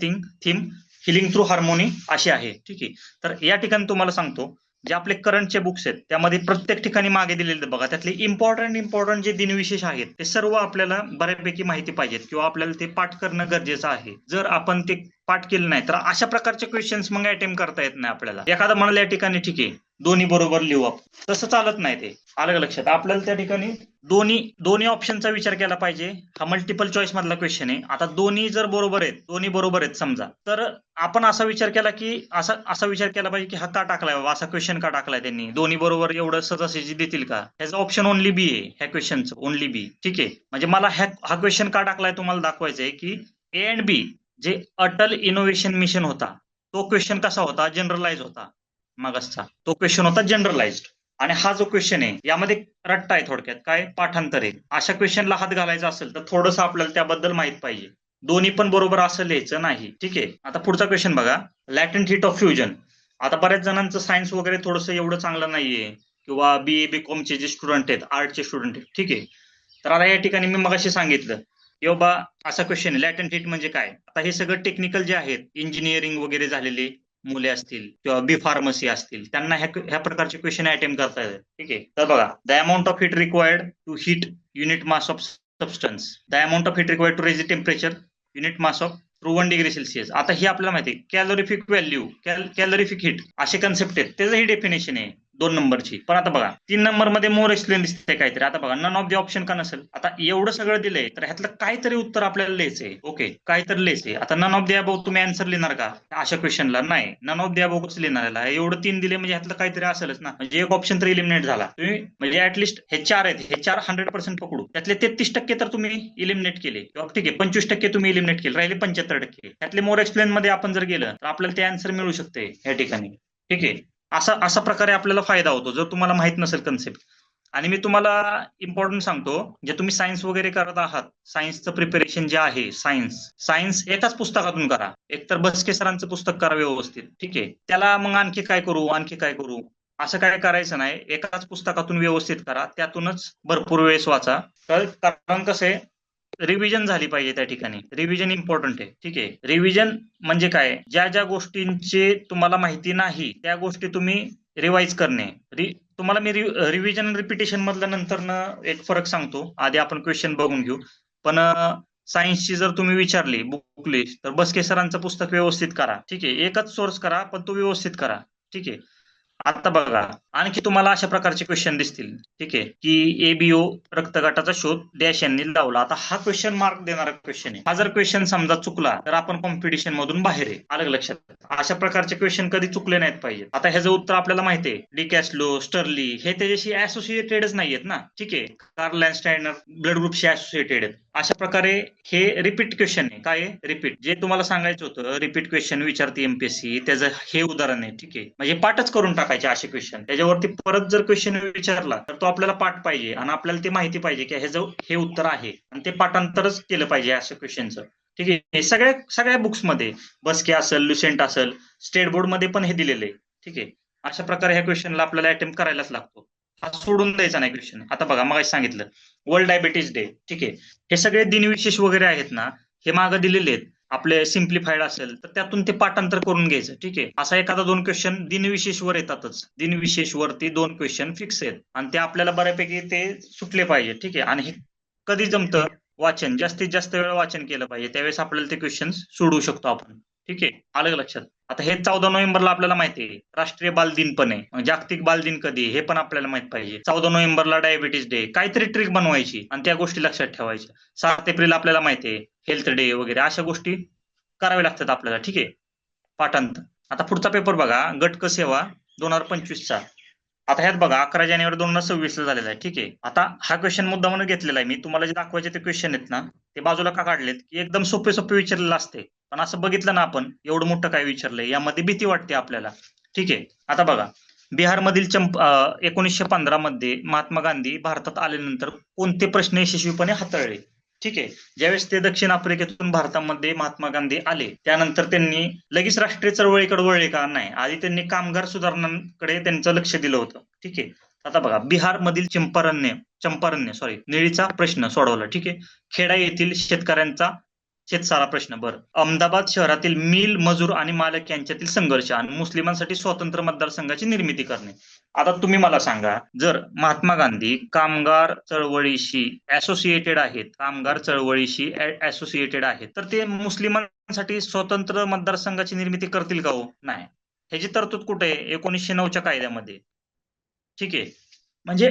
थीम हिलिंग थ्रू हार्मोनी अशी आहे. ठीक आहे. तर या ठिकाणी तुम्हाला सांगतो, जे आपले करंटचे बुक्स आहेत त्यामध्ये प्रत्येक ठिकाणी मागे दिलेले बघा, त्यातले इम्पॉर्टंट जे दिनविशेष आहेत ते सर्व आपल्याला बऱ्यापैकी माहिती पाहिजेत किंवा आपल्याला ते पाठ करणं गरजेचं आहे. जर आपण ते पाठ केलं नाही तर अशा प्रकारचे क्वेश्चन्स मग अटेम्प्ट करता येत नाही आपल्याला. एखादा म्हणाला या ठिकाणी ठीक आहे दोन्ही बरोबर लिहू आपण, तसं चालत नाही ते. आलं का लक्षात? आपल्याला त्या ठिकाणी दोन्ही ऑप्शनचा विचार केला पाहिजे. हा मल्टिपल चॉईस मधला क्वेश्चन आहे. आता दोन्ही जर बरोबर आहेत, दोन्ही बरोबर आहेत समजा, तर आपण असा विचार केला की असा विचार केला पाहिजे की हा का टाकलाय बाबा, असा क्वेश्चन का टाकलाय त्यांनी, दोन्ही बरोबर एवढं सहजासहजी देतील का? ह्याचा ऑप्शन ओनली बी आहे ह्या क्वेश्चनचं, ओनली बी. ठीक आहे, म्हणजे मला हा क्वेश्चन का टाकलाय तुम्हाला दाखवायचं आहे की ए and B J Atal innovation mission होता तो क्वेश्चन कसा होता, जनरलाइज होता. मागचा तो क्वेश्चन होता जनरलाइज्ड, आणि हा जो क्वेश्चन आहे यामध्ये रट्टा आहे, थोडक्यात काय पाठांतर आहे. अशा क्वेश्चनला हात घालायचा असेल तर थोडंसं आपल्याला त्याबद्दल माहित पाहिजे. दोन्ही पण बरोबर असं लिहायचं नाही. ठीक आहे, आता पुढचा क्वेश्चन बघा, लॅटेंट हीट ऑफ फ्युजन. आता बऱ्याच जणांचं सायन्स वगैरे थोडंसं एवढं चांगलं नाहीये, किंवा बीए बीकॉमचे जे स्टुडंट आहेत, आर्टचे स्टुडंट आहेत. ठीक आहे, तर आता या ठिकाणी मी मगाशी सांगितलं की बाबा असा क्वेश्चन आहे लॅटेंट हीट म्हणजे काय. आता हे सगळं टेक्निकल जे आहेत, इंजिनिअरिंग वगैरे झालेले मुले असतील किंवा बी फार्मसी असतील, त्यांना ह्या प्रकारचे क्वेश्चन अटेम्प्ट करता येतात. ठीक आहे, तर बघा, the amount of heat required to heat unit mass of substance, the amount of heat required to raise the temperature unit mass of through 1 degree Celsius. आता ही आपल्याला माहिती आहे कॅलोरिफिक व्हॅल्यू, कॅलोरिफिक हीट असे कन्सेप्ट आहेत, त्याचं ही डेफिनेशन आहे 2 नंबरची. पण आता बघा 3 नंबर मध्ये मोर एक्सप्लेन दिसते काहीतरी. आता बघा नन ऑफ द ऑप्शन का नसेल. आता एवढं सगळं दिलंय तर ह्यातलं काहीतरी उत्तर आपल्याला लिहायचंय. ओके, काहीतरी लिहायचंय. आता नन ऑफ द अबोव तुम्ही आन्सर लिहिणार का अशा क्वेश्चनला? नाही, नन ऑफ द अबोव कसं लिहिणार? एवढं 3 दिले म्हणजे ह्यातलं काहीतरी असेलच ना, म्हणजे एक ऑप्शन तर इलिमिनेट झाला. तुम्ही म्हणजे ऍटलिस्ट हे 4 आहेत, हे 4 100% पकडू, त्यातले 33% तर तुम्ही इलिमिनेट केले, किंवा ठीक आहे 25% तुम्ही इलिमिनेट केले, राहिले 75%. त्यातले मोर एक्सप्लेन मध्ये आपण जर गेलं तर आपल्याला ते आन्सर मिळू शकते या ठिकाणी. ठीक आहे, असा प्रकारे आपल्याला फायदा होतो जर तुम्हाला माहित नसेल कन्सेप्ट. आणि मी तुम्हाला इम्पॉर्टंट सांगतो, जे तुम्ही सायन्स वगैरे करत आहात, सायन्सचं प्रिपरेशन जे आहे, सायन्स एकाच पुस्तकातून करा. एकतर बसके सरांचं पुस्तक करा व्यवस्थित. ठीक आहे, त्याला मग आणखी काय करू असं काय करायचं नाही. एकाच पुस्तकातून व्यवस्थित करा, त्यातूनच भरपूर वेळेस वाचा. कारण कसं आहे, रिव्हिजन झाली पाहिजे त्या ठिकाणी. रिव्हिजन इम्पॉर्टंट आहे. ठीक आहे, रिव्हिजन म्हणजे काय, ज्या गोष्टींची तुम्हाला माहिती नाही त्या गोष्टी तुम्ही रिवाइज करणे. तुम्हाला मी रिव्हिजन आणि रिपिटेशन मधल्या नंतर एक फरक सांगतो. आधी आपण क्वेश्चन बघून घेऊ. पण सायन्सची जर तुम्ही विचारली बुक लिस्ट तर बसके सरांचं पुस्तक व्यवस्थित करा. ठीक आहे, एकच सोर्स करा पण तो व्यवस्थित करा. ठीक आहे, आता बघा आणखी तुम्हाला अशा प्रकारचे क्वेश्चन दिसतील. ठीक आहे, की एबीओ रक्तगटाचा शोध डॅश यांनी लावला. आता हा क्वेश्चन मार्क देणारा क्वेश्चन आहे. हा जर क्वेश्चन समजा चुकला तर आपण कॉम्पिटिशन मधून बाहेर आहे. अलग लक्षात, अशा प्रकारचे क्वेश्चन कधी चुकले नाहीत पाहिजे. आता ह्याचं उत्तर आपल्याला माहिती आहे, डिकॅस्लो, स्टर्ली हे त्याच्याशी असोसिएटेडच नाहीयेत ना. ठीक आहे, कार्ल लँडस्टायनर ब्लड ग्रुपशी असोसिएटेड आहेत. अशा प्रकारे हे रिपीट क्वेश्चन आहे. काय रिपीट, जे तुम्हाला सांगायचं होतं रिपीट क्वेश्चन विचारते एमपीएससी, त्याचं हे उदाहरण आहे. ठीक आहे, म्हणजे पाठच करून टाकायचे असे क्वेश्चन. त्याच्यावरती परत जर क्वेश्चन विचारला तर तो आपल्याला पाठ पाहिजे आणि आपल्याला ते माहिती पाहिजे की हे उत्तर आहे, आणि ते पाठांतरच केलं पाहिजे अशा क्वेश्चनचं. ठीक आहे, हे सगळ्या बुक्समध्ये बसके असेल, लुसेंट असेल, स्टेट बोर्ड मध्ये पण हे दिलेलं आहे. ठीक आहे, अशा प्रकारे ह्या क्वेश्चनला आपल्याला अटेम्प्ट करायलाच लागतो. हा सोडून द्यायचा नाही क्वेश्चन. आता बघा मग सांगितलं वर्ल्ड डायबिटीज डे. ठीक आहे, हे सगळे दिनविशेष वगैरे आहेत ना, हे मागं दिलेले आहेत. आपले सिम्प्लिफाईड असेल तर त्यातून ते पाठांतर करून घ्यायचं. ठीक आहे, असा एखादा 2 क्वेश्चन दिनविशेषवर येतातच. दिनविशेषवरती 2 क्वेश्चन फिक्स आहेत आणि ते आपल्याला बऱ्यापैकी ते सुटले पाहिजे. ठीक आहे, आणि हे कधी जमतं, वाचन जास्तीत जास्त वेळ वाचन केलं पाहिजे, त्यावेळेस आपल्याला ते क्वेश्चन सोडवू शकतो आपण. ठीक आहे, आलं लक्षात. आता हे 14 नोव्हेंबरला आपल्याला माहिती आहे राष्ट्रीय बालदिन पण आहे. जागतिक बालदिन कधी हे पण आपल्याला माहित पाहिजे. 14 नोव्हेंबरला डायबिटीज डे, काहीतरी ट्रिक बनवायची आणि त्या गोष्टी लक्षात ठेवायच्या. 7 एप्रिल आपल्याला माहिती आहे हेल्थ डे वगैरे, अशा गोष्टी कराव्या लागतात आपल्याला. ठीक आहे, पाठांतर. आता पुढचा पेपर बघा, गटक सेवा 2025चा. आता ह्यात बघा 11 जानेवारी 2026 झालेला आहे. ठीक आहे, आता हा क्वेश्चन मुद्दामून घेतलेला आहे मी. तुम्हाला जे दाखवायचे ते क्वेश्चन आहेत ना, ते बाजूला का काढलेत की एकदम सोपे विचारलेलं असते. पण असं बघितलं ना आपण, एवढं मोठं काय विचारलंय, यामध्ये भीती वाटते आपल्याला. ठीक आहे, आता बघा बिहारमधील 1915 मध्ये महात्मा गांधी भारतात आल्यानंतर कोणते प्रश्न यशस्वीपणे हाताळले. ठीक आहे, ज्यावेळेस ते दक्षिण आफ्रिकेतून भारतामध्ये महात्मा गांधी आले त्यानंतर त्यांनी लगेच राष्ट्रीय चळवळीकडे वळले का? नाही, आधी त्यांनी कामगार सुधारणांकडे त्यांचं लक्ष दिलं होतं. ठीक आहे, आता बघा बिहारमधील चंपारण्य निळीचा प्रश्न सोडवला. ठीक आहे, खेडा येथील शेतकऱ्यांचा शेतसारा प्रश्न. बरं, अहमदाबाद शहरातील मिल मजूर आणि मालक यांच्यातील संघर्ष आणि मुस्लिमांसाठी स्वतंत्र मतदारसंघाची निर्मिती करणे. आता तुम्ही मला सांगा, जर महात्मा गांधी कामगार चळवळीशी असोसिएटेड आहेत, तर ते मुस्लिमांसाठी स्वतंत्र मतदारसंघाची निर्मिती करतील का हो? नाही. ह्याची तरतूद कुठे आहे? 1909च्या कायद्यामध्ये. ठीक आहे. म्हणजे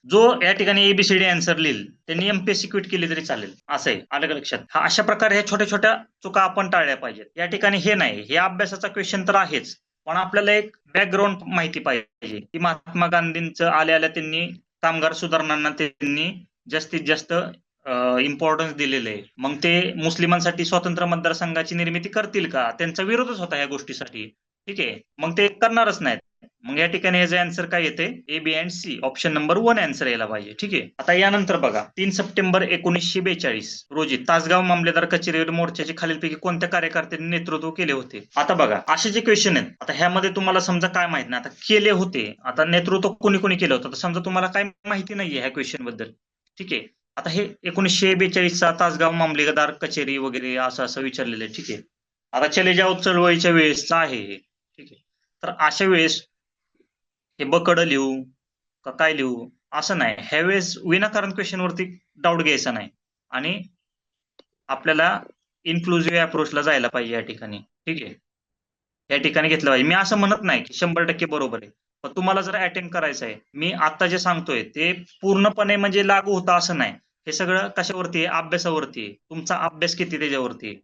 जो या ठिकाणी एबीसीडी आन्सर लिहिल त्यांनी एमपीएससी क्विट केली तरी चालेल, असं आहे. आलं का लक्षात? हा, अशा प्रकारे ह्या छोट्या छोट्या चुका आपण टाळल्या पाहिजेत. या ठिकाणी हे नाही, हे अभ्यासाचा क्वेश्चन तर आहेच, पण आपल्याला एक बॅकग्राऊंड माहिती पाहिजे की महात्मा गांधींचं आल्या त्यांनी कामगार सुधारणांना त्यांनी जास्तीत जास्त इम्पॉर्टन्स दिलेलं आहे. मग ते मुस्लिमांसाठी स्वतंत्र मतदारसंघाची निर्मिती करतील का? त्यांचा विरोधच होता या गोष्टीसाठी. ठीक आहे, मग ते करणारच नाहीत. मग या ठिकाणी याचं आन्सर काय येते? A, B and C, option number 1 answer यायला पाहिजे. ठीक आहे. आता यानंतर बघा, 3 सप्टेंबर 1942 रोजी तासगाव मामलेदार कचेरीवर मोर्चाचे खालीलपैकी कोणत्या कार्यकर्त्यांनी नेतृत्व केले होते? आता बघा, असे जे क्वेश्चन आहेत, आता ह्यामध्ये तुम्हाला समजा काय माहित नाही, आता केले होते, आता नेतृत्व कोणी कोणी केलं होतं, तर समजा तुम्हाला काय माहिती नाहीये ह्या क्वेश्चन बद्दल. ठीक आहे. आता हे 1942चा तासगाव मामलेदार कचेरी वगैरे असं असं विचारलेलं आहे. ठीक आहे. आता चले जाव चळवळीच्या वेळेसचा आहे हे. ठीक आहे. तर अशा वेळेस हे बकड लिहू का काय लिहू असं नाही. ह्या वेळेस विनाकारण क्वेश्चन वरती डाऊट घ्यायचा नाही आणि आपल्याला इन्क्लुझिव्ह अप्रोचला जायला पाहिजे या ठिकाणी. ठीक आहे. या ठिकाणी घेतलं पाहिजे. मी असं म्हणत नाही की 100% बरोबर आहे, पण तुम्हाला जर अटेम्प्ट करायचं आहे, मी आता जे सांगतोय ते पूर्णपणे म्हणजे लागू होतं असं नाही. हे सगळं कशावरती आहे? अभ्यासावरती आहे. तुमचा अभ्यास किती त्याच्यावरती आहे?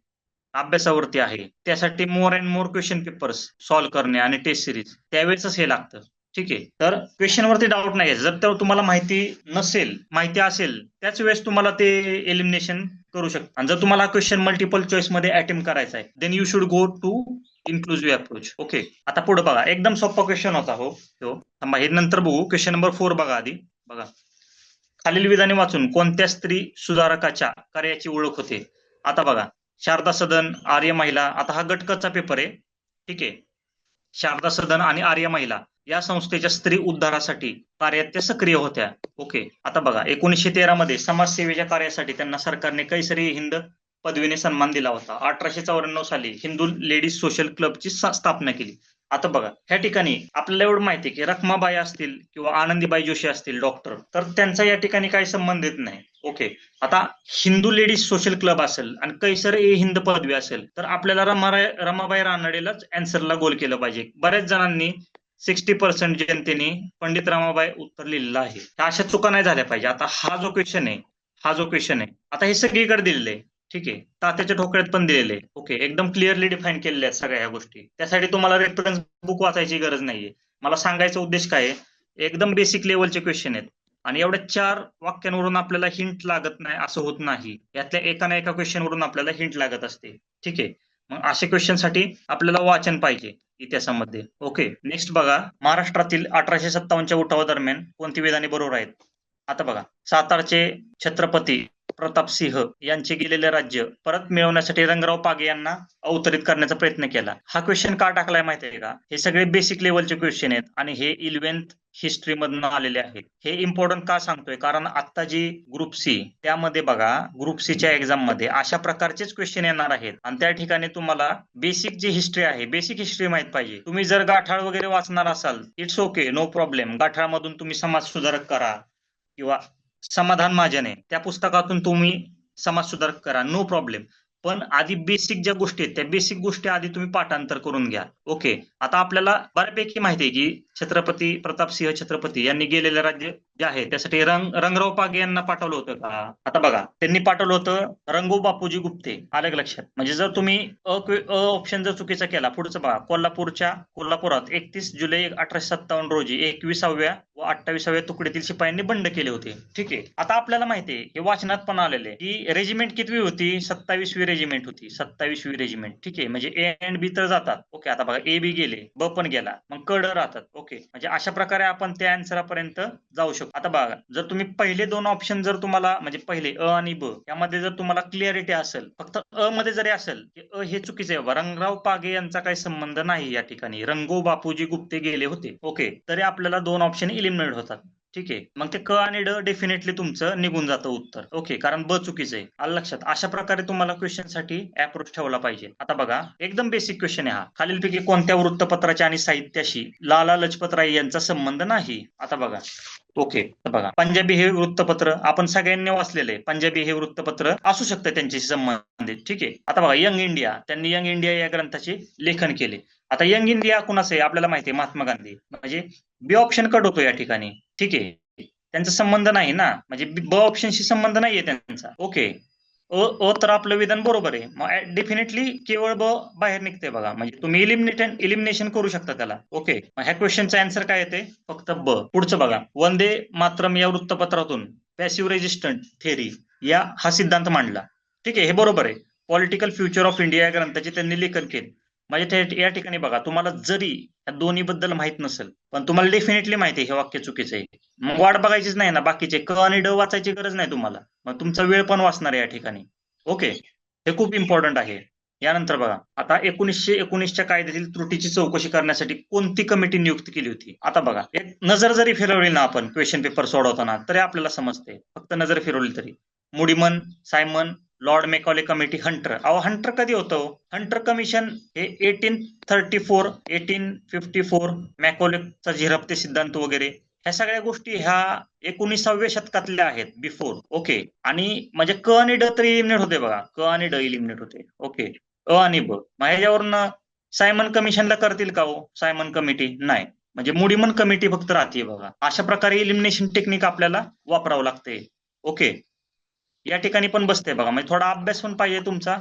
अभ्यासावरती आहे. त्यासाठी more and more question papers solve करणे आणि टेस्ट सिरीज त्यावेळेस हे लागतं. ठीक आहे. तर क्वेश्चन वरती डाऊट नाही. जर तर तुम्हाला माहिती नसेल, माहिती असेल, त्याच वेळेस तुम्हाला ते एलिमिनेशन करू शकता. आणि जर तुम्हाला क्वेश्चन मल्टिपल चॉईस मध्ये अटेम्प्ट करायचा आहे, then you should go to inclusive approach. Okay. आता पुढे बघा, एकदम सोपा क्वेश्चन होता हो. थांबा, हे नंतर बघू. क्वेश्चन नंबर 4 बघा आधी. बघा, खालील विधाने वाचून कोणत्या स्त्री सुधारकाच्या कार्याची ओळख होते? आता बघा, शारदा सदन, आर्य महिला. आता हा गटकचा पेपर आहे. ठीक आहे. शारदा सदन आणि आर्य महिला या संस्थेच्या स्त्री उद्धारासाठी कार्यात त्या सक्रिय होत्या. ओके. आता बघा, 1913 मध्ये समाजसेवेच्या कार्यासाठी त्यांना सरकारने कैसरी हिंद पदवीने सन्मान दिला होता. 1894 साली हिंदू लेडीज सोशल क्लबची स्थापना केली. आता बघा, ह्या ठिकाणी आपल्याला एवढं माहिती आहे की रखमाबाई असतील किंवा आनंदीबाई जोशी असतील डॉक्टर, तर त्यांचा या ठिकाणी काही संबंध येत नाही. ओके. आता हिंदू लेडीज सोशल क्लब असेल आणि कैसर ए हिंद पदवी असेल, तर आपल्याला रमाबाई रानडेलाच आन्सरला गोल केलं पाहिजे. बऱ्याच जणांनी 60% जनतेने पंडित रमाबाई उत्तर लिहिलेलं आहे. अशा चुका नाही झाल्या पाहिजे. आता हा जो क्वेश्चन आहे, आता हे सगळीकडे दिलेलं आहे. ठीक आहे. तात्याच्या ठोकळ्यात पण दिलेले. ओके. एकदम क्लिअरली डिफाईन केलेल्या आहेत सगळ्या ह्या गोष्टी. त्यासाठी तुम्हाला रेफरन्स बुक वाचायची गरज नाहीये. मला सांगायचा उद्देश काय आहे, एकदम बेसिक लेवलचे क्वेश्चन आहेत आणि एवढ्या 4 वाक्यांवरून आपल्याला हिंट लागत नाही असं होत नाही. यातल्या एका ना एका क्वेश्चन वरून आपल्याला हिंट लागत असते. ठीक आहे. मग अशा क्वेश्चन साठी आपल्याला वाचन पाहिजे इतिहासामध्ये. ओके. नेक्स्ट बघा, महाराष्ट्रातील 1857च्या उठावादरम्यान कोणती विधाने बरोबर आहेत? आता बघा, सातारचे छत्रपती प्रतापसिंह यांचे गेलेले राज्य परत मिळवण्यासाठी रंगराव पागे यांना अवतरित करण्याचा प्रयत्न केला. हा क्वेश्चन का टाकलाय माहिती आहे का? हे सगळे बेसिक लेवलचे क्वेश्चन आहेत आणि हे 11th हिस्ट्री मधून आलेले आहेत. हे इम्पॉर्टंट का सांगतोय? कारण आता जी ग्रुप सी, त्यामध्ये बघा, ग्रुप सीच्या एक्झाम मध्ये अशा प्रकारचेच क्वेश्चन येणार आहेत आणि त्या ठिकाणी तुम्हाला बेसिक जी हिस्ट्री आहे, बेसिक हिस्ट्री माहित पाहिजे. तुम्ही जर गाठाळ वगैरे वाचणार असाल, इट्स ओके, नो प्रॉब्लेम. गाठाळमधून तुम्ही समाज सुधारक करा किंवा समाधान महाजन आहे त्या पुस्तकातून तुम्ही समाज सुधारक करा, नो प्रॉब्लेम. पण आधी बेसिक ज्या गोष्टी आहेत त्या बेसिक गोष्टी आधी तुम्ही पाठांतर करून घ्या. ओके. आता आपल्याला बऱ्यापैकी माहिती आहे की छत्रपती प्रतापसिंह छत्रपती यांनी गेलेले राज्य जे आहे त्यासाठी रंगराव पागे यांना पाठवलं होतं का? आता बघा, त्यांनी पाठवलं होतं रंगो बापूजी गुप्ते. आलं का लक्षात? म्हणजे जर तुम्ही ऑप्शन जर चुकीचा केला, पुढचं बघा, कोल्हापुरात 31 जुलै 1857 रोजी 21व्या व 28व्या तुकडीतील शिपायांनी बंड केले होते. ठीक आहे. आता आपल्याला माहिती आहे, हे वाचनात पण आलेले की रेजिमेंट कितवी होती? 27वी रेजिमेंट होती. 27वी रेजिमेंट. ठीक आहे. म्हणजे ए अँड बी तर जातात. ओके. आता बघा, ए बी गेले, ब पण गेला, मग कड राहतात. ओके. म्हणजे अशा प्रकारे आपण त्या आन्सरापर्यंत जाऊ शकतो. आता बघा, जर तुम्ही पहिले 2 ऑप्शन जर तुम्हाला म्हणजे पहिले अ आणि ब यामध्ये जर तुम्हाला क्लिअरिटी असेल, फक्त अ मध्ये जरी असेल की अ हे चुकीचे आहे, रंगराव पागे यांचा काही संबंध नाही या ठिकाणी, रंगो बापूजी गुप्ते गेले होते. ओके. तरी आपल्याला 2 ऑप्शन इलिमिनेट होतात. ठीक आहे. मग ते क आणि ड डेफिनेटली तुमचं निघून जातं उत्तर. ओके. कारण ब चुकीचं आहे. आलं लक्षात. अशा प्रकारे तुम्हाला क्वेश्चनसाठी अप्रोच ठेवला पाहिजे. आता बघा एकदम बेसिक क्वेश्चन आहे हा. खालीलपैकी कोणत्या वृत्तपत्राच्या आणि साहित्याशी लाला लजपत राय यांचा संबंध नाही? आता बघा. ओके. तर बघा पंजाबी हे वृत्तपत्र आपण सगळ्यांनी वाचलेलं आहे. पंजाबी हे वृत्तपत्र असू शकतं त्यांच्याशी संबंधित. ठीक आहे. आता बघा यंग इंडिया, त्यांनी यंग इंडिया या ग्रंथाचे लेखन केले. आता यंग इंडिया कुणाचं आहे आपल्याला माहिती आहे, महात्मा गांधी. म्हणजे बी ऑप्शन कट होतो या ठिकाणी. ठीक आहे. त्यांचा संबंध नाही ना, म्हणजे ब ऑप्शनशी संबंध नाहीये त्यांचा. ओके. अ तर आपलं विधान बरोबर आहे. मग डेफिनेटली केवळ ब बाहेर निघते बघा. म्हणजे तुम्ही इलिमिनेशन करू शकता त्याला. ओके. मग ह्या क्वेश्चनचा आन्सर काय येते? फक्त ब. पुढचं बघा. वंदे मातरम या वृत्तपत्रातून पॅसिव्ह रेजिस्टंट थेअरी हा सिद्धांत मांडला. ठीक आहे. हे बरोबर आहे. पॉलिटिकल फ्युचर ऑफ इंडिया या ग्रंथाचे त्यांनी लेखन केले. म्हणजे या ठिकाणी बघा तुम्हाला जरी या दोन्ही बद्दल माहित नसेल पण तुम्हाला डेफिनेटली माहिती आहे हे वाक्य चुकीचं आहे. मग वाट बघायचीच नाही ना, बाकीचे क आणि ड वाचायची गरज नाही तुम्हाला. मग तुमचा वेळ पण वाचणार आहे या ठिकाणी. ओके. हे खूप इम्पॉर्टंट आहे. यानंतर बघा आता 1919च्या कायद्यातील त्रुटीची चौकशी करण्यासाठी कोणती कमिटी नियुक्त केली होती? आता बघा एक नजर जरी फिरवली ना आपण क्वेश्चन पेपर सोडवताना तरी आपल्याला समजते. फक्त नजर फिरवली तरी. Muddiman, Simon, Lord Macaulay committee, Hunter. अहो हंटर कधी होतं? हंटर कमिशन हे 1834, 1854, मॅकॉलेचा झिरपते सिद्धांत वगैरे ह्या सगळ्या गोष्टी ह्या 19व्या शतकातल्या आहेत बिफोर. ओके. आणि म्हणजे क आणि ड तरी इलिमिनेट होते बघा. क आणि ड इलिमिनेट होते. ओके. अ आणि ब. मग ह्याच्यावरनं सायमन कमिशनला करतील का हो सायमन कमिटी? नाही. म्हणजे मुडीमन कमिटी फक्त राहते बघा. अशा प्रकारे इलिमिनेशन टेक्निक आपल्याला वापरावं लागते. ओके. या ठिकाणी पण बसते बघा. म्हणजे थोडा अभ्यास पण पाहिजे तुमचा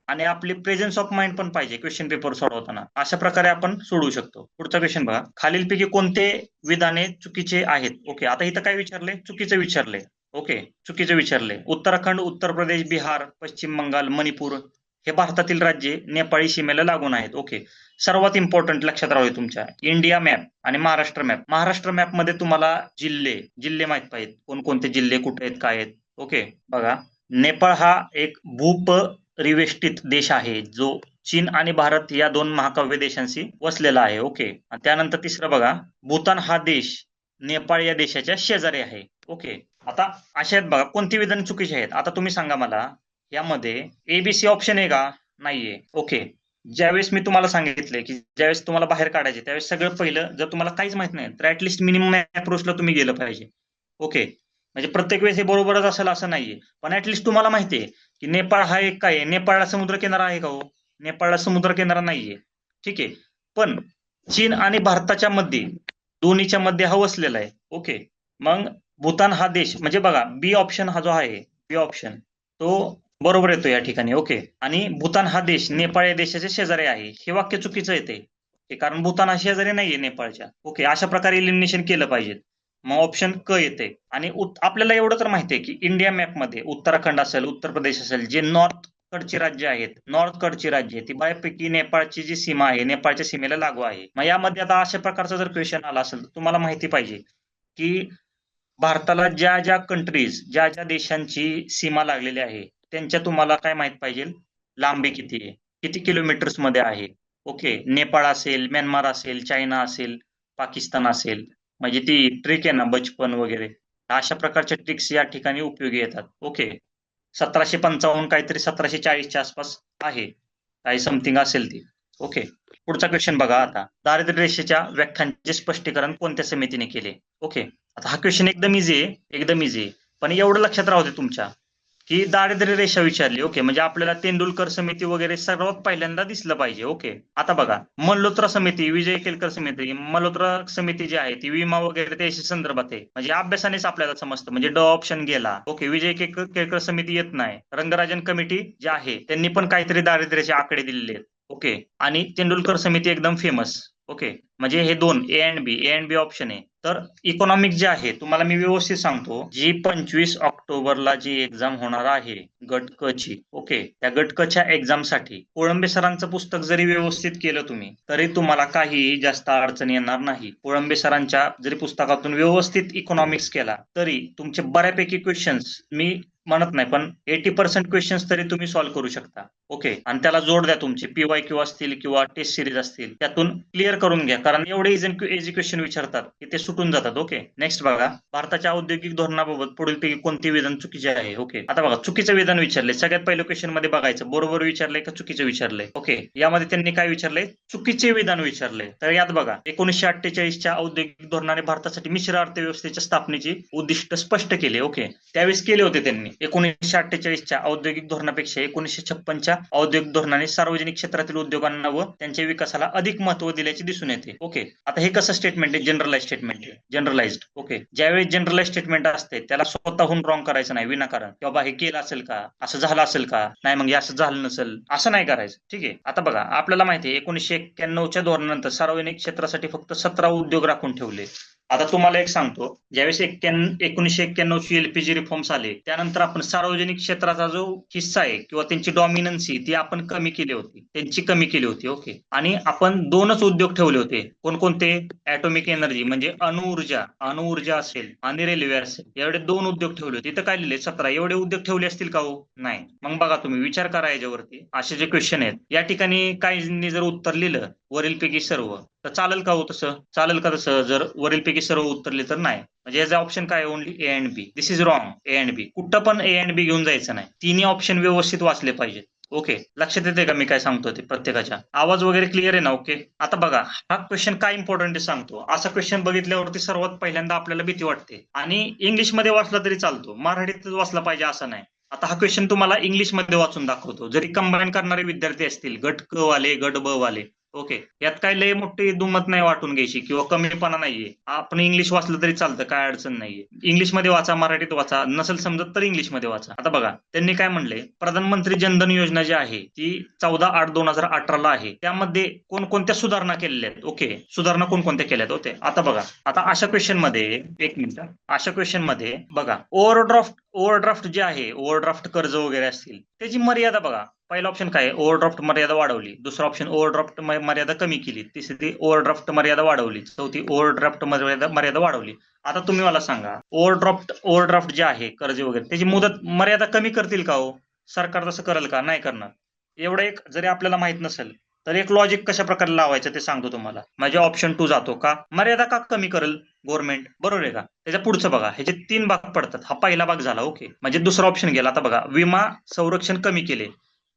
आणि आपली प्रेझेन्स ऑफ माइंड पण पाहिजे क्वेश्चन पेपर सोडवताना. अशा प्रकारे आपण सोडवू शकतो. पुढचा क्वेश्चन बघा. खालीलपैकी कोणते विधाने चुकीचे आहेत? ओके. आता इथं काय विचारले? चुकीचे विचारले. ओके. चुकीचे विचारले. उत्तराखंड, उत्तर प्रदेश, बिहार, पश्चिम बंगाल, मणिपूर हे भारतातील राज्ये नेपाळी सीमेला लागून आहेत. ओके. सर्वात इम्पॉर्टंट लक्षात राहू दे तुमच्या इंडिया मॅप आणि महाराष्ट्र मॅप. महाराष्ट्र मॅप मध्ये तुम्हाला जिल्हे माहित पाहिजेत. कोणकोणते जिल्हे कुठे आहेत काय आहेत. ओके. बघा नेपाळ हा एक भूपरिवेष्टित देश आहे जो चीन आणि भारत या दोन महाकाव्य देशांशी वसलेला आहे. ओके. त्यानंतर तिसरं बघा भूतान हा देश नेपाळ या देशाच्या शेजारी आहे. ओके. आता अशा आहेत बघा कोणती विधान चुकीची आहेत. आता तुम्ही सांगा मला यामध्ये एबीसी ऑप्शन आहे का? नाहीये. ओके. ज्यावेळेस मी तुम्हाला सांगितले की ज्यावेळेस तुम्हाला बाहेर काढायचे त्यावेळेस सगळं पहिलं जर तुम्हाला काहीच माहित नाही तर ऍटलिस्ट मिनिमम अप्रोचला तुम्ही गेलं पाहिजे. ओके. म्हणजे प्रत्येक वेळेस हे बरोबरच असेल असं नाहीये पण ऍटलिस्ट तुम्हाला माहिती आहे की नेपाळ हा एक काय आहे? नेपाळला समुद्र किनारा आहे का हो? नेपाळला समुद्र किनारा नाहीये. ठीक आहे. पण चीन आणि भारताच्या मध्ये दोन्हीच्या मध्ये हा वसलेला आहे. ओके. मग भूतान हा देश म्हणजे बघा बी ऑप्शन हा जो आहे बी ऑप्शन तो बरोबर येतो या ठिकाणी. ओके. आणि भूतान हा देश नेपाळ या देशाच्या शेजारी आहे हे वाक्य चुकीचं येते कारण भूतान हा शेजारी नाहीये नेपाळच्या. ओके. अशा प्रकारे इलिमिनेशन केलं पाहिजे. मग ऑप्शन क येते. आणि आपल्याला एवढं तर माहिती आहे की इंडिया मॅप मध्ये उत्तराखंड असेल उत्तर प्रदेश असेल जे नॉर्थ कडची राज्य आहेत नॉर्थ कडची राज्य ती बऱ्यापैकी नेपाळची जी सीमा आहे नेपाळच्या सीमेला लागू आहे. मग यामध्ये आता अशा प्रकारचा जर क्वेश्चन आला असेल तर तुम्हाला माहिती पाहिजे की भारताला ज्या ज्या कंट्रीज ज्या ज्या देशांची सीमा लागलेली आहे त्यांच्या तुम्हाला काय माहित पाहिजे लांबी किती आहे किती किलोमीटर्स मध्ये आहे. ओके. नेपाळ असेल म्यानमार असेल चायना असेल पाकिस्तान असेल म्हणजे ती ट्रिक आहे ना बचपन वगैरे अशा प्रकारच्या ट्रिक्स या ठिकाणी उपयोगी येतात. ओके. 1755 काहीतरी 1740च्या आसपास आहे काही समथिंग असेल ती. ओके. पुढचा क्वेश्चन बघा आता दारिद्र्य रेषेच्या व्याख्यांचे स्पष्टीकरण कोणत्या समितीने केले? ओके. आता हा क्वेश्चन एकदम इझी आहे पण एवढं लक्षात राहू दे तुमच्या की दारिद्र्य रेषा विचारली. ओके. म्हणजे आपल्याला तेंडुलकर समिती वगैरे सर्वात पहिल्यांदा दिसलं पाहिजे. ओके. आता बघा मल्होत्रा समिती विजय केलकर समिती मल्होत्रा समिती जी आहे ती विमा वगैरे त्याशी संदर्भात आहे म्हणजे अभ्यासानेच आपल्याला समजतं म्हणजे ड ऑप्शन गेला. ओके. विजय केलकर समिती येत नाही. रंगराजन कमिटी जी आहे त्यांनी पण काहीतरी दारिद्र्याचे आकडे दिलेले आहेत. ओके. आणि तेंडुलकर समिती एकदम फेमस. ओके. म्हणजे हे दोन ए अँड बी ऑप्शन आहे. तर इकॉनॉमिक जे आहे तुम्हाला मी व्यवस्थित सांगतो जी 25 ऑक्टोबरला जी एक्झाम होणार आहे गट क ची. ओके. त्या गट क च्या एक्झाम साठी कोळंबे सरांचं पुस्तक जरी व्यवस्थित केलं तुम्ही तरी तुम्हाला काही जास्त अडचण येणार नाही. कोळंबे सरांच्या जरी पुस्तकातून व्यवस्थित इकॉनॉमिक्स केला तरी तुमचे बऱ्यापैकी क्वेश्चन्स मी म्हणत नाही, पण 80% क्वेश्चन्स तरी तुम्ही सॉल्व्ह करू शकता. ओके, आणि त्याला जोड द्या तुमचे PYQ असतील किंवा टेस्ट सिरीज असतील, त्यातून क्लिअर करून घ्या, कारण एवढे इझी क्वेश्चन विचारतात की ते सुटून जातात. ओके, नेक्स्ट बघा, भारताच्या औद्योगिक धोरणाबाबत पुढीलपैकी कोणते विधान चुकीचे आहे. ओके, आता बघा चुकीचं विधान विचारले. सगळ्यात पहिलं क्वेश्चन मध्ये बघायचं बरोबर विचारलंय का चुकीचं विचारलंय. ओके, यामध्ये त्यांनी काय विचारलंय, चुकीचे विधान विचारले. तर यात बघा 1948च्या औद्योगिक धोरणाने भारतासाठी मिश्र अर्थव्यवस्थेच्या स्थापनेची उद्दिष्ट स्पष्ट केले. ओके, त्यावेळेस केले होते त्यांनी. 1948च्या औद्योगिक धोरणापेक्षा 1956च्या औद्योगिक धोरणाने सार्वजनिक क्षेत्रातील उद्योगांना व त्यांच्या विकासाला अधिक महत्व दिल्याचे दिसून येते. ओके, आता हे कसं स्टेटमेंट आहे, जनरलाइज स्टेटमेंट आहे, जनरलाइज्ड. ओके, ज्यावेळेस जनरलाइज स्टेटमेंट असते त्याला स्वतःहून रॉंग करायचं नाही विनाकारण, की बाबा हे केलं असेल का, असं झालं असेल का, नाही मग हे असं झालं नसेल, असं नाही करायचं. ठीक आहे, आता बघा आपल्याला माहिती आहे 1991च्या धोरणानंतर सार्वजनिक क्षेत्रासाठी फक्त 17 उद्योग राखून ठेवले. आता तुम्हाला एक सांगतो, ज्यावेळेस 1991ची LPG रिफॉर्म्स आले, त्यानंतर आपण सार्वजनिक क्षेत्राचा जो हिस्सा आहे किंवा त्यांची डॉमिनन्सी ती आपण कमी केली होती, त्यांची कमी केली होती. ओके, आणि आपण 2च उद्योग ठेवले होते. कोणकोणते, ॲटॉमिक एनर्जी म्हणजे अणुऊर्जा असेल आणि रेल्वे असेल, एवढे 2 उद्योग ठेवले होते. इथं काय लिहिले 17. एवढे उद्योग ठेवले असतील का हो, नाही. मग बघा तुम्ही विचार करा याच्यावरती. असे जे क्वेश्चन आहेत या ठिकाणी काहींनी जर उत्तर लिहिलं वरीलपैकी सर्व, तर चालेल का हो तसं, चालेल का तसं, जर वरीलपैकी सर्व उत्तरले तर नाही. म्हणजे याचा ऑप्शन काय, only A and B. This is wrong. A and B कुठं पण A and B घेऊन जायचं नाही. तिन्ही ऑप्शन व्यवस्थित वाचले पाहिजेत. ओके, लक्षात येते का मी काय सांगतो ते प्रत्येकाच्या, आवाज वगैरे क्लिअर आहे ना. ओके, आता बघा हा क्वेश्चन काय इम्पॉर्टंट आहे सांगतो. असा क्वेश्चन बघितल्यावरती सर्वात पहिल्यांदा आपल्याला भीती वाटते, आणि इंग्लिशमध्ये वाचला तरी चालतो, मराठीतच वाचला पाहिजे असं नाही. आता हा क्वेश्चन तुम्हाला इंग्लिशमध्ये वाचून दाखवतो. जरी कंबाईन करणारे विद्यार्थी असतील, गट क वाले, गट ब वाले, ओके, यात काय लय मोठी दुमत नाही वाटून घ्यायची किंवा कमीपणा नाहीये. आपण इंग्लिश वाचलं तरी चालतं, काय अडचण नाहीये. इंग्लिशमध्ये वाचा, मराठीत वाचा, नसेल समजत तर इंग्लिशमध्ये वाचा. आता बघा त्यांनी काय म्हणले, प्रधानमंत्री जनधन योजना जी आहे ती 14/8/2018 आहे. त्यामध्ये कोणकोणत्या सुधारणा केलेल्या आहेत. ओके, सुधारणा कोणकोणत्या केल्यात होते. आता बघा, आता अशा क्वेश्चन मध्ये, एक मिनिट, अशा क्वेश्चन मध्ये बघा ओव्हरड्राफ्ट जे आहे, ओव्हरड्राफ्ट कर्ज वगैरे असतील त्याची मर्यादा बघा. पहिला ऑप्शन काय, ओव्हरड्राफ्ट मर्यादा वाढवली. दुसरा ऑप्शन ओव्हरड्राफ्ट मर्यादा कमी केली. तिसरी ओव्हरड्राफ्ट मर्यादा वाढवली. चौथी ओव्हरड्राफ्ट मर्यादा वाढवली. आता तुम्ही मला सांगा, ओव्हरड्राफ्ट जे आहे कर्ज वगैरे त्याची मुदत मर्यादा कमी करतील का हो, सरकार तसं करेल का, नाही करणार. एवढं एक जरी आपल्याला माहित नसेल तर एक लॉजिक कशा प्रकारे लावायचं ते सांगतो तुम्हाला. म्हणजे ऑप्शन 2 जातो का, मर्यादा का कमी करेल गव्हर्नमेंट, बरोबर आहे का. त्याच्या पुढचं बघा, ह्याचे 3 भाग पडतात. हा पहिला भाग झाला. ओके, म्हणजे दुसरा ऑप्शन गेला. आता बघा, विमा संरक्षण कमी केले,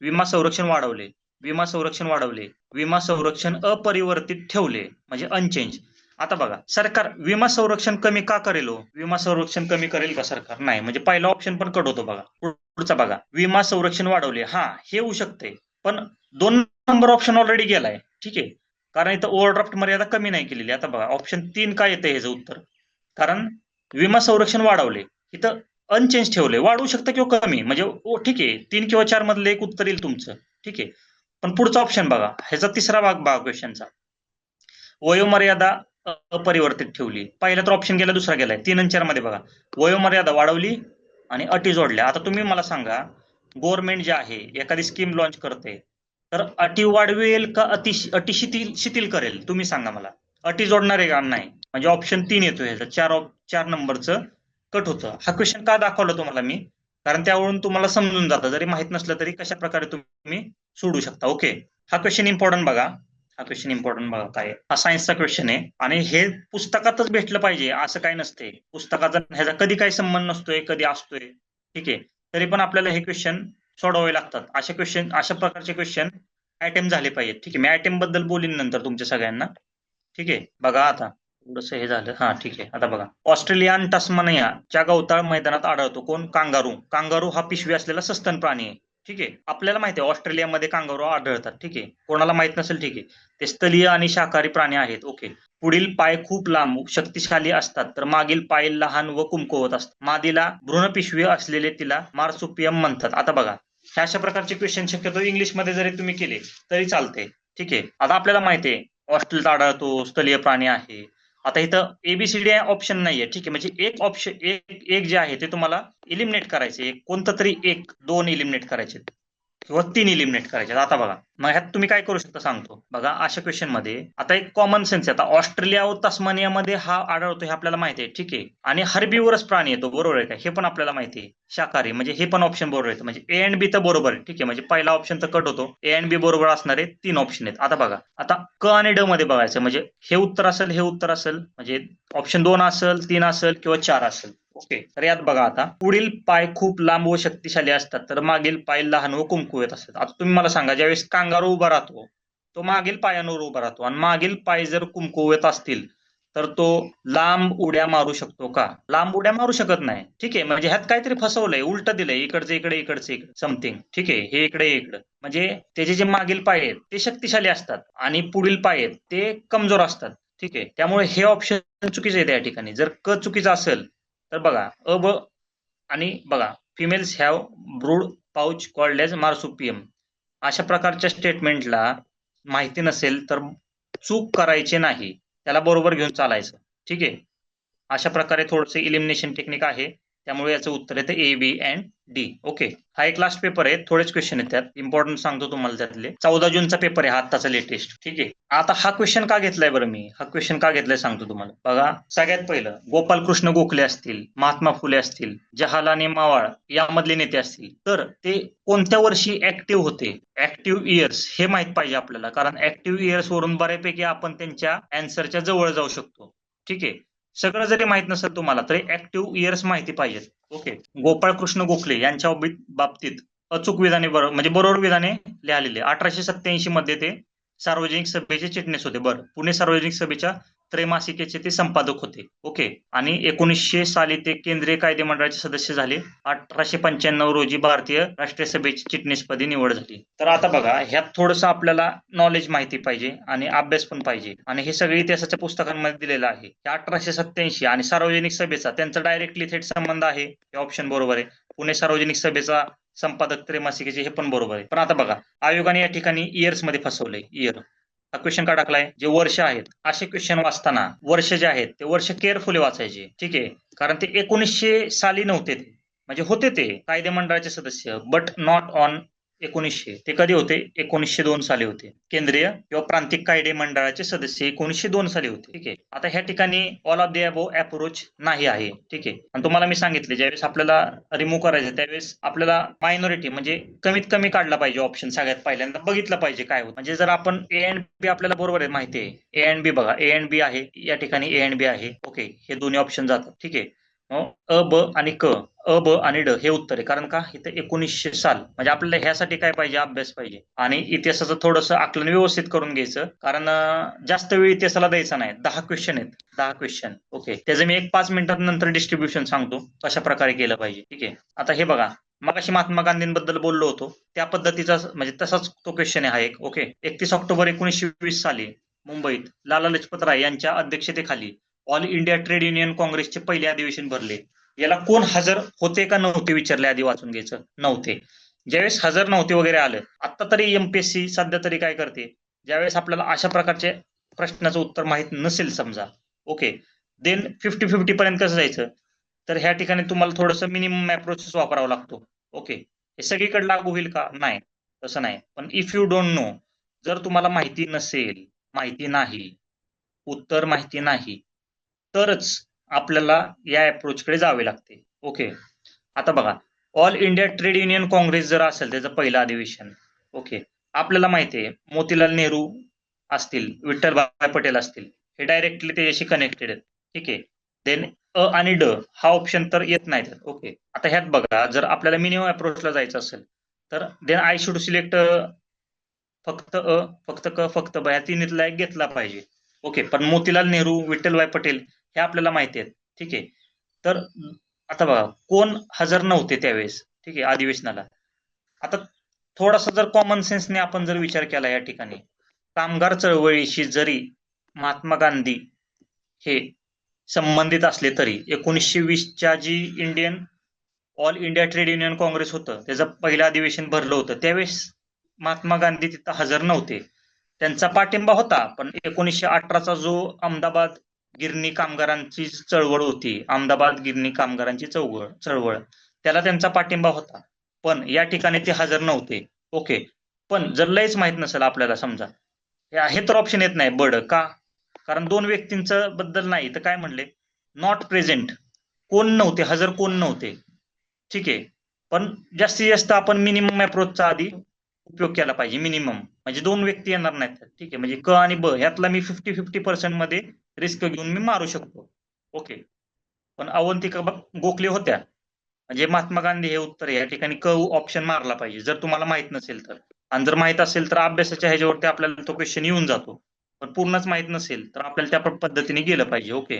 विमा संरक्षण वाढवले, विमा संरक्षण वाढवले, विमा संरक्षण अपरिवर्तित ठेवले, म्हणजे अनचेंज. आता बघा, सरकार विमा संरक्षण कमी का करेल हो, विमा संरक्षण कमी करेल का सरकार, नाही. म्हणजे पहिला ऑप्शन पण कट होतो. बघा पुढचा बघा, विमा संरक्षण वाढवले, हा हे होऊ शकते, पण 2 नंबर ऑप्शन ऑलरेडी गेलाय. ठीक आहे, कारण इथं ओव्हरड्राफ्ट मर्यादा कमी नाही केलेली. आता बघा ऑप्शन 3 काय येते ह्याचं उत्तर, कारण विमा संरक्षण वाढवले, इथं अनचेंज ठेवले, वाढवू शकतं किंवा कमी, म्हणजे ठीक आहे 3 किंवा 4 मधलं एक उत्तर येईल तुमचं. ठीक आहे, पण पुढचा ऑप्शन बघा, ह्याचा तिसरा भाग बघा क्वेश्चनचा, वयोमर्यादा अपरिवर्तित ठेवली. पहिला तर ऑप्शन गेला, दुसरा गेलाय. 3 आणि 4 मध्ये बघा, वयोमर्यादा वाढवली आणि अटी जोडल्या. आता तुम्ही मला सांगा, गव्हर्नमेंट जे आहे एखादी स्कीम लॉन्च करते तर अटी वाढवेल का अटी शिथिल करेल, तुम्ही सांगा मला. अटी जोडणार आहे का, नाही. म्हणजे ऑप्शन 3 येतो ह्याचा, 4 नंबरचं कट होतं. हा क्वेश्चन का दाखवला तुम्हाला मी, कारण त्यावरून तुम्हाला समजून जातं, जरी माहित नसलं तरी कशा प्रकारे तुम्ही सोडू शकता. ओके, हा क्वेश्चन इम्पॉर्टंट बघा, हा क्वेश्चन इम्पॉर्टंट बघा काय, हा सायन्सचा क्वेश्चन आहे आणि हे पुस्तकातच भेटलं पाहिजे असं काय नसते. पुस्तकाचा ह्याचा कधी काही संबंध नसतोय, कधी असतोय. ठीक आहे, तरी पण आपल्याला हे क्वेश्चन सोडवावे लागतात. अशा प्रकारचे क्वेश्चन अटेम्प्ट झाले पाहिजेत. ठीक आहे, मी अटेम्प्ट बद्दल बोलीन नंतर तुमच्या सगळ्यांना. ठीक आहे, बघा आता थोडंसं हे झालं. हा ठीक आहे, आता बघा, ऑस्ट्रेलियन टास्मानियाच्या गवताळ मैदानात आढळतो कोण, कांगारू हा पिशवी असलेला सस्तन प्राणी आहे. ठीक आहे, आपल्याला माहिती आहे ऑस्ट्रेलियामध्ये कांगारू आढळतात. ठीक आहे, कोणाला माहित नसेल ठीक आहे, ते स्थलीय आणि शाकाहारी प्राणी आहेत. ओके, पुढील पाय खूप लांब शक्तिशाली असतात तर मागील पाय लहान व कुमकुवत असतात. मादीला भ्रूणपिशवी असलेले तिला मार्सुपियम म्हणतात. आता बघा, ह्या अशा प्रकारचे क्वेश्चन शक्यतो इंग्लिशमध्ये जरी तुम्ही केले तरी चालते. ठीक आहे, आता आपल्याला माहिती आहे ऑस्ट्रेलियात आढळतो, स्थलीय प्राणी आहे. आता इथं ABCD ऑप्शन नाहीये. ठीक आहे, म्हणजे एक ऑप्शन एक जे आहे ते तुम्हाला इलिमिनेट करायचे, कोणतं तरी 1-2 इलिमिनेट करायचे. किंवा 3 इलिमिनेट करायचे. आता बघा, मग ह्यात तुम्ही काय करू शकता सांगतो. बघा अशा क्वेश्चन मध्ये आता एक कॉमन सेन्स आहे. आता ऑस्ट्रेलिया व तस्मानियामध्ये हा आढळतो हे आपल्याला माहिती आहे, ठीक आहे. आणि हर्बीवरच प्राणी येतो, बरोबर आहे का? हे पण आपल्याला माहिती आहे. शाकाहारी म्हणजे हे पण ऑप्शन बरोबर येतं. म्हणजे ए अँड बी तर बरोबर आहे, ठीक आहे. म्हणजे पहिला ऑप्शन तर कट होतो. ए अँड बी बरोबर असणारे 3 ऑप्शन आहेत. आता बघा, आता क आणि ड मध्ये बघायचं. म्हणजे हे उत्तर असेल, हे उत्तर असेल, म्हणजे ऑप्शन 2 असेल, 3 असेल किंवा 4 असेल. ओके, तर यात बघा, आता पुढील पाय खूप लांब व शक्तिशाली असतात, तर मागील पाय लहान व कुमकुवत असतात. आता तुम्ही मला सांगा, ज्यावेळेस कांगारू उभा राहतो तो मागील पायांवर उभा राहतो, आणि मागील पाय जर कुमकुवत असतील तर तो लांब उड्या मारू शकतो का? लांब उड्या मारू शकत नाही, ठीक आहे. म्हणजे ह्यात काहीतरी फसवलंय, उलट दिलंय, इकडचे इकडे, इकडचे इकडे, समथिंग, ठीक आहे. हे इकडे, इकडे, म्हणजे त्याचे जे मागील पाय आहेत ते शक्तिशाली असतात आणि पुढील पाय आहेत ते कमजोर असतात, ठीक आहे. त्यामुळे हे ऑप्शन चुकीचं आहे त्या ठिकाणी. जर क चुकीचं असेल तर बघा, अ, ब आणि बघा, females have brood pouch called as marsupium, अशा प्रकारच्या स्टेटमेंटला माहिती नसेल तर चूक करायची नाही, त्याला बरोबर घेऊन चालायचं, ठीक आहे. अशा प्रकारे थोडंसं इलिमिनेशन टेक्निक आहे. त्यामुळे याचं उत्तर येतं ए, बी अँड डी. ओके, हा एक लास्ट पेपर आहे, थोडेच क्वेश्चन आहेत त्यात, इम्पॉर्टंट सांगतो तुम्हाला त्यातले. 14 जूनचा पेपर आहे हा, आत्ताचा लेटेस्ट, ठीक आहे. आता हा क्वेश्चन का घेतलाय बरं मी? हा क्वेश्चन का घेतलाय सांगतो तुम्हाला. बघा, सगळ्यात पहिलं गोपालकृष्ण गोखले असतील, महात्मा फुले असतील, जवाहरलाल मावाळ यामधले नेते असतील, तर ते कोणत्या वर्षी ऍक्टिव्ह होते? ऍक्टिव्ह इयर्स हे माहित पाहिजे आपल्याला, कारण ऍक्टिव्ह इयर्स वरून बऱ्यापैकी आपण त्यांच्या अँसरच्या जवळ जाऊ शकतो, ठीक आहे. सगळं जरी माहित नसेल तुम्हाला तरी ऍक्टिव्ह इयर्स माहिती पाहिजेत. ओके, गोपाळकृष्ण गोखले यांच्या बाबतीत अचूक विधाने बरोबर, म्हणजे बरोबर विधाने लिहिलेले. 1887 मध्ये ते सार्वजनिक सभेचे चिटणीस होते. बरं, पुणे सार्वजनिक सभेच्या त्रैमासिकेचे ते संपादक होते. ओके, आणि 1900 साली ते केंद्रीय कायदे मंडळाचे सदस्य झाले. 1895 रोजी भारतीय राष्ट्रीय सभेची चिटणीसपदी निवड झाली. तर आता बघा, ह्यात थोडंसं आपल्याला नॉलेज माहिती पाहिजे आणि अभ्यास पण पाहिजे, आणि हे सगळे इतिहासाच्या पुस्तकांमध्ये दिलेलं आहे. 1887 आणि सार्वजनिक सभेचा त्यांचा डायरेक्टली थेट संबंध आहे, हे ऑप्शन बरोबर आहे. पुणे सार्वजनिक सभेचा संपादक त्रैमासिकेचे, हे पण बरोबर आहे. पण आता बघा, आयोगाने या ठिकाणी इयर्स मध्ये फसवलंय. इयर हा क्वेश्चन का टाकलाय? जे वर्ष आहेत, असे क्वेश्चन वाचताना वर्ष जे आहेत ते वर्ष केअरफुली वाचायचे, ठीक आहे. कारण ते 1900 साली नव्हते ते, म्हणजे होते ते कायदे मंडळाचे सदस्य, बट नॉट ऑन 1900. ते कधी होते? 1902 साली होते. केंद्रीय किंवा प्रांतिक कायदे मंडळाचे सदस्य 1902 साली होते, ठीक आहे. आता ह्या ठिकाणी all of the above approach नाही आहे, ठीक आहे. आणि तुम्हाला मी सांगितले, ज्यावेळेस आपल्याला रिमूव्ह करायचं त्यावेळेस आपल्याला मायनॉरिटी म्हणजे कमीत कमी काढला पाहिजे ऑप्शन. सगळ्यात पहिल्यांदा बघितलं पाहिजे काय होतं. म्हणजे जर आपण ए अँड बी आपल्याला बरोबर आहे माहिती आहे, ए अँड बी बघा, ए अँड बी आहे या ठिकाणी, ए अँड बी आहे. ओके, हे दोन्ही ऑप्शन जातात, ठीक आहे. अ, ब आणि क, अ, ब आणि ड हे उत्तर आहे. कारण का? इथे 1900 साल, म्हणजे आपल्याला ह्यासाठी काय पाहिजे? अभ्यास पाहिजे, आणि इतिहासाचं थोडंसं आकलन व्यवस्थित करून घ्यायचं, कारण जास्त वेळ इतिहासाला द्यायचा नाही. 10 क्वेश्चन आहेत, 10 क्वेश्चन. ओके, त्याचं मी एक 5 मिनिटांनंतर डिस्ट्रीब्युशन सांगतो कशा प्रकारे केलं पाहिजे, ठीक आहे. आता हे बघा, मगाशी महात्मा गांधींबद्दल बोललो होतो त्या पद्धतीचा, म्हणजे तसाच तो क्वेश्चन आहे हा एक. ओके, 31 ऑक्टोबर 1920 साली मुंबईत लाला लजपत राय यांच्या अध्यक्षतेखाली ऑल इंडिया ट्रेड युनियन काँग्रेसचे पहिले अधिवेशन भरले. याला कोण हजर होते का नव्हते विचारले, आधी वाचून घ्यायचं. नव्हते. ज्यावेळेस हजर नव्हते वगैरे आलं, आता तरी एमपीएससी सध्या तरी काय करते, ज्यावेळेस आपल्याला अशा प्रकारचे प्रश्नाचं उत्तर माहित नसेल समजा, ओके, देन 50-50 पर्यंत कसं जायचं? तर ह्या ठिकाणी तुम्हाला थोडंसं मिनिमम अप्रोच वापरावा लागतो. ओके, हे सगळीकडे लागू होईल का? नाही, तसं नाही. पण इफ यू डोंट नो, जर तुम्हाला माहिती नसेल, माहिती नाही, उत्तर माहिती नाही, तरच आपल्याला या अप्रोचकडे जावे लागते. ओके, आता बघा, all India Trade Union Congress जर असेल त्याचं पहिलं अधिवेशन, ओके, आपल्याला माहिती आहे मोतीलाल नेहरू असतील, विठ्ठलभाई पटेल असतील, हे डायरेक्टली त्याच्याशी कनेक्टेड आहेत, ठीक आहे. देन अ आणि ड हा ऑप्शन तर येत नाही. ओके, आता ह्यात बघा, जर आपल्याला मिनिमम अप्रोचला जायचं असेल तर देन आय शुड सिलेक्ट फक्त अ, फक्त क, फक्त ब, या तिन्हीतला एक घेतला पाहिजे. ओके, पण मोतीलाल नेहरू, विठ्ठलभाई पटेल हे आपल्याला माहिती आहेत, ठीक आहे. तर आता बघा, कोण हजर नव्हते त्यावेळेस, ठीक आहे, अधिवेशनाला. आता थोडासा जर कॉमन सेन्सने आपण जर विचार केला या ठिकाणी, कामगार चळवळीशी जरी महात्मा गांधी हे संबंधित असले तरी 1920च्या जी Indian All India Trade Union Congress होतं त्याचं पहिलं अधिवेशन भरलं होतं, त्यावेळेस महात्मा गांधी तिथं हजर नव्हते. त्यांचा पाठिंबा होता, पण 1918चा जो अहमदाबाद गिरणी कामगारांची चळवळ होती, अहमदाबाद गिरणी कामगारांची चळवळ, त्याला त्यांचा पाठिंबा होता, पण या ठिकाणी ते हजर नव्हते. ओके. पण जर लयच माहित नसेल आपल्याला समजा, हे तर ऑप्शन येत नाही बड का? कारण दोन व्यक्तींचं बद्दल नाही तर काय म्हणले, नॉट प्रेझेंट, कोण नव्हते, हजर कोण नव्हते. ठीक आहे. पण जास्तीत जास्त आपण मिनिमम अप्रोचचा आधी उपयोग केला पाहिजे. मिनिमम म्हणजे दोन व्यक्ती येणार नाहीत. ठीक आहे. म्हणजे क आणि ब ह्यातला मी 50-50% मध्ये रिस्क घेऊन मी मारू शकतो. ओके. पण अवंतिका गोखले होत्या, म्हणजे महात्मा गांधी हे उत्तर या ठिकाणी क ऑप्शन मारला पाहिजे जर तुम्हाला माहित नसेल तर. आणि जर माहित असेल तर अभ्यासाच्या ह्याच्यावरती आपल्याला तो क्वेश्चन येऊन जातो. पण पूर्णच माहित नसेल तर आपल्याला त्या पद्धतीने गेलं पाहिजे. ओके.